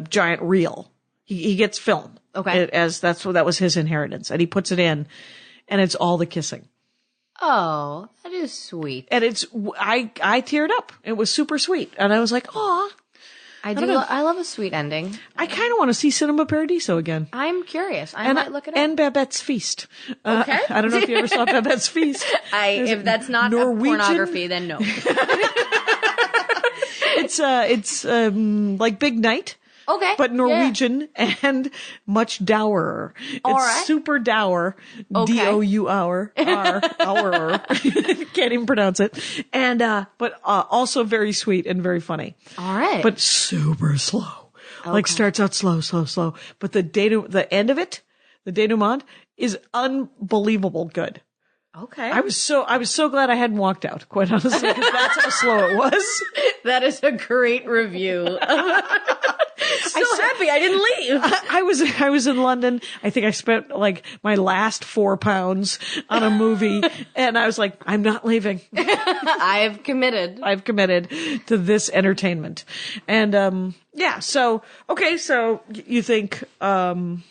[SPEAKER 3] giant reel. He gets film.
[SPEAKER 4] Okay,
[SPEAKER 3] that was his inheritance, and he puts it in, and it's all the kissing.
[SPEAKER 4] Oh, that is sweet.
[SPEAKER 3] And I teared up. It was super sweet, and I was like, "Aw."
[SPEAKER 4] I love a sweet ending.
[SPEAKER 3] I kind of want to see Cinema Paradiso again.
[SPEAKER 4] I'm curious. I might look it up.
[SPEAKER 3] And Babette's Feast.
[SPEAKER 4] Okay.
[SPEAKER 3] I don't know if you ever saw Babette's Feast.
[SPEAKER 4] If that's not pornography, then no.
[SPEAKER 3] It's like Big Night.
[SPEAKER 4] Okay.
[SPEAKER 3] But Norwegian and much dour. It's
[SPEAKER 4] all right.
[SPEAKER 3] super dour.
[SPEAKER 4] Okay.
[SPEAKER 3] D-O-U-R. Our. Can't even pronounce it. And, but also very sweet and very funny.
[SPEAKER 4] All right.
[SPEAKER 3] But super slow. Okay. Like starts out slow. But the end of it, the denouement is unbelievable good.
[SPEAKER 4] Okay.
[SPEAKER 3] I was so glad I hadn't walked out, quite honestly, because that's how slow it was.
[SPEAKER 4] That is a great review. Happy I didn't leave.
[SPEAKER 3] I was in London. I think I spent like my last £4 on a movie, and I was like, I'm not leaving.
[SPEAKER 4] I've committed
[SPEAKER 3] to this entertainment. And yeah, so okay, so you think I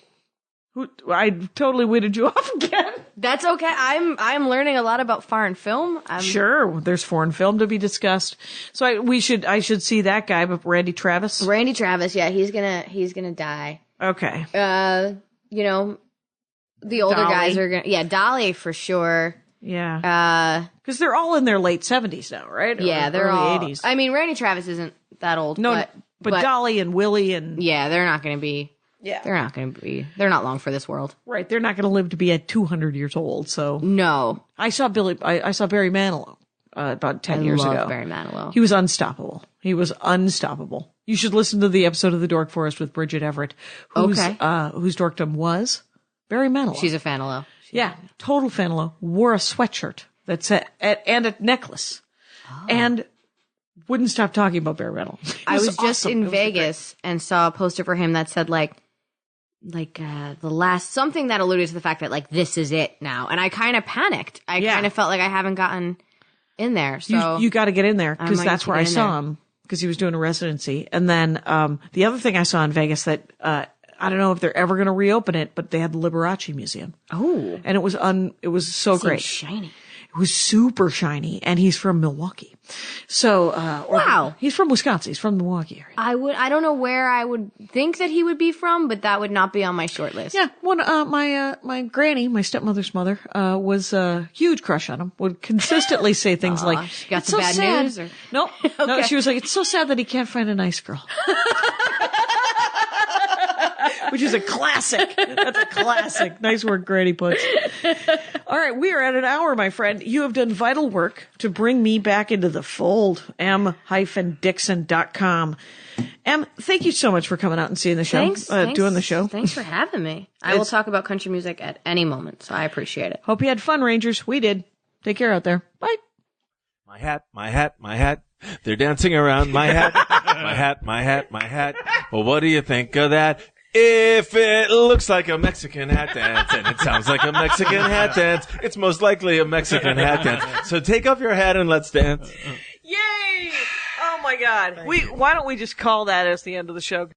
[SPEAKER 3] totally weeded you off again.
[SPEAKER 4] That's okay. I'm learning a lot about foreign film.
[SPEAKER 3] Sure, there's foreign film to be discussed. So I should see that guy, but Randy Travis.
[SPEAKER 4] Randy Travis, yeah, he's gonna die.
[SPEAKER 3] Okay.
[SPEAKER 4] You know, the older
[SPEAKER 3] Dolly.
[SPEAKER 4] guys are gonna, Dolly for sure.
[SPEAKER 3] Yeah. Because they're all in their late 70s now, right?
[SPEAKER 4] Yeah,
[SPEAKER 3] or
[SPEAKER 4] they're
[SPEAKER 3] early
[SPEAKER 4] all
[SPEAKER 3] 80s.
[SPEAKER 4] I mean, Randy Travis isn't that old.
[SPEAKER 3] No, but Dolly and Willie and
[SPEAKER 4] yeah, they're not gonna be.
[SPEAKER 3] Yeah.
[SPEAKER 4] They're not long for this world.
[SPEAKER 3] Right. They're not going to live to be at 200 years old. So
[SPEAKER 4] no.
[SPEAKER 3] I saw Barry Manilow, about 10 years ago.
[SPEAKER 4] Barry Manilow.
[SPEAKER 3] He was unstoppable. You should listen to the episode of The Dork Forest with Bridget Everett, whose dorkdom was Barry Manilow.
[SPEAKER 4] She's a Fanilow.
[SPEAKER 3] Yeah. Total Fanilow. Wore a sweatshirt and a necklace. Oh. And wouldn't stop talking about Barry Manilow.
[SPEAKER 4] I was just in Vegas and saw a poster for him that said the last something that alluded to the fact that like this is it now, and I kind of panicked. I kind of felt like I haven't gotten in there. So
[SPEAKER 3] you got to get in there because that's where I saw him because he was doing a residency. And then the other thing I saw in Vegas that I don't know if they're ever going to reopen it, but they had the Liberace Museum.
[SPEAKER 4] Oh,
[SPEAKER 3] and it was so great,
[SPEAKER 4] shiny.
[SPEAKER 3] It was super shiny, and he's from Milwaukee. So,
[SPEAKER 4] wow.
[SPEAKER 3] He's from Wisconsin. He's from the Milwaukee area.
[SPEAKER 4] I don't know where I would think that he would be from, but that would not be on my short list.
[SPEAKER 3] Yeah. My granny, my stepmother's mother, was a huge crush on him, would consistently say things like,
[SPEAKER 4] she got
[SPEAKER 3] it's
[SPEAKER 4] some
[SPEAKER 3] so
[SPEAKER 4] bad
[SPEAKER 3] sad.
[SPEAKER 4] news? Or?
[SPEAKER 3] Nope.
[SPEAKER 4] Okay.
[SPEAKER 3] No, she was like, it's so sad that he can't find a nice girl. Which is a classic. That's a classic. Nice work, Granny Puts. All right, we are at an hour, my friend. You have done vital work to bring me back into the fold. m-dickson.com. Em, thank you so much for coming out and seeing the show.
[SPEAKER 4] Thanks.
[SPEAKER 3] Doing the show.
[SPEAKER 4] Thanks for having me. I will talk about country music at any moment, so I appreciate it.
[SPEAKER 3] Hope you had fun, Rangers. We did. Take care out there. Bye.
[SPEAKER 1] My hat. They're dancing around my hat.
[SPEAKER 5] my hat. Well, what do you think of that? If it looks like a Mexican hat dance and it sounds like a Mexican hat dance, it's most likely a Mexican hat dance. So take off your hat and let's dance.
[SPEAKER 3] Yay! Oh my God. Why don't we just call that as the end of the show?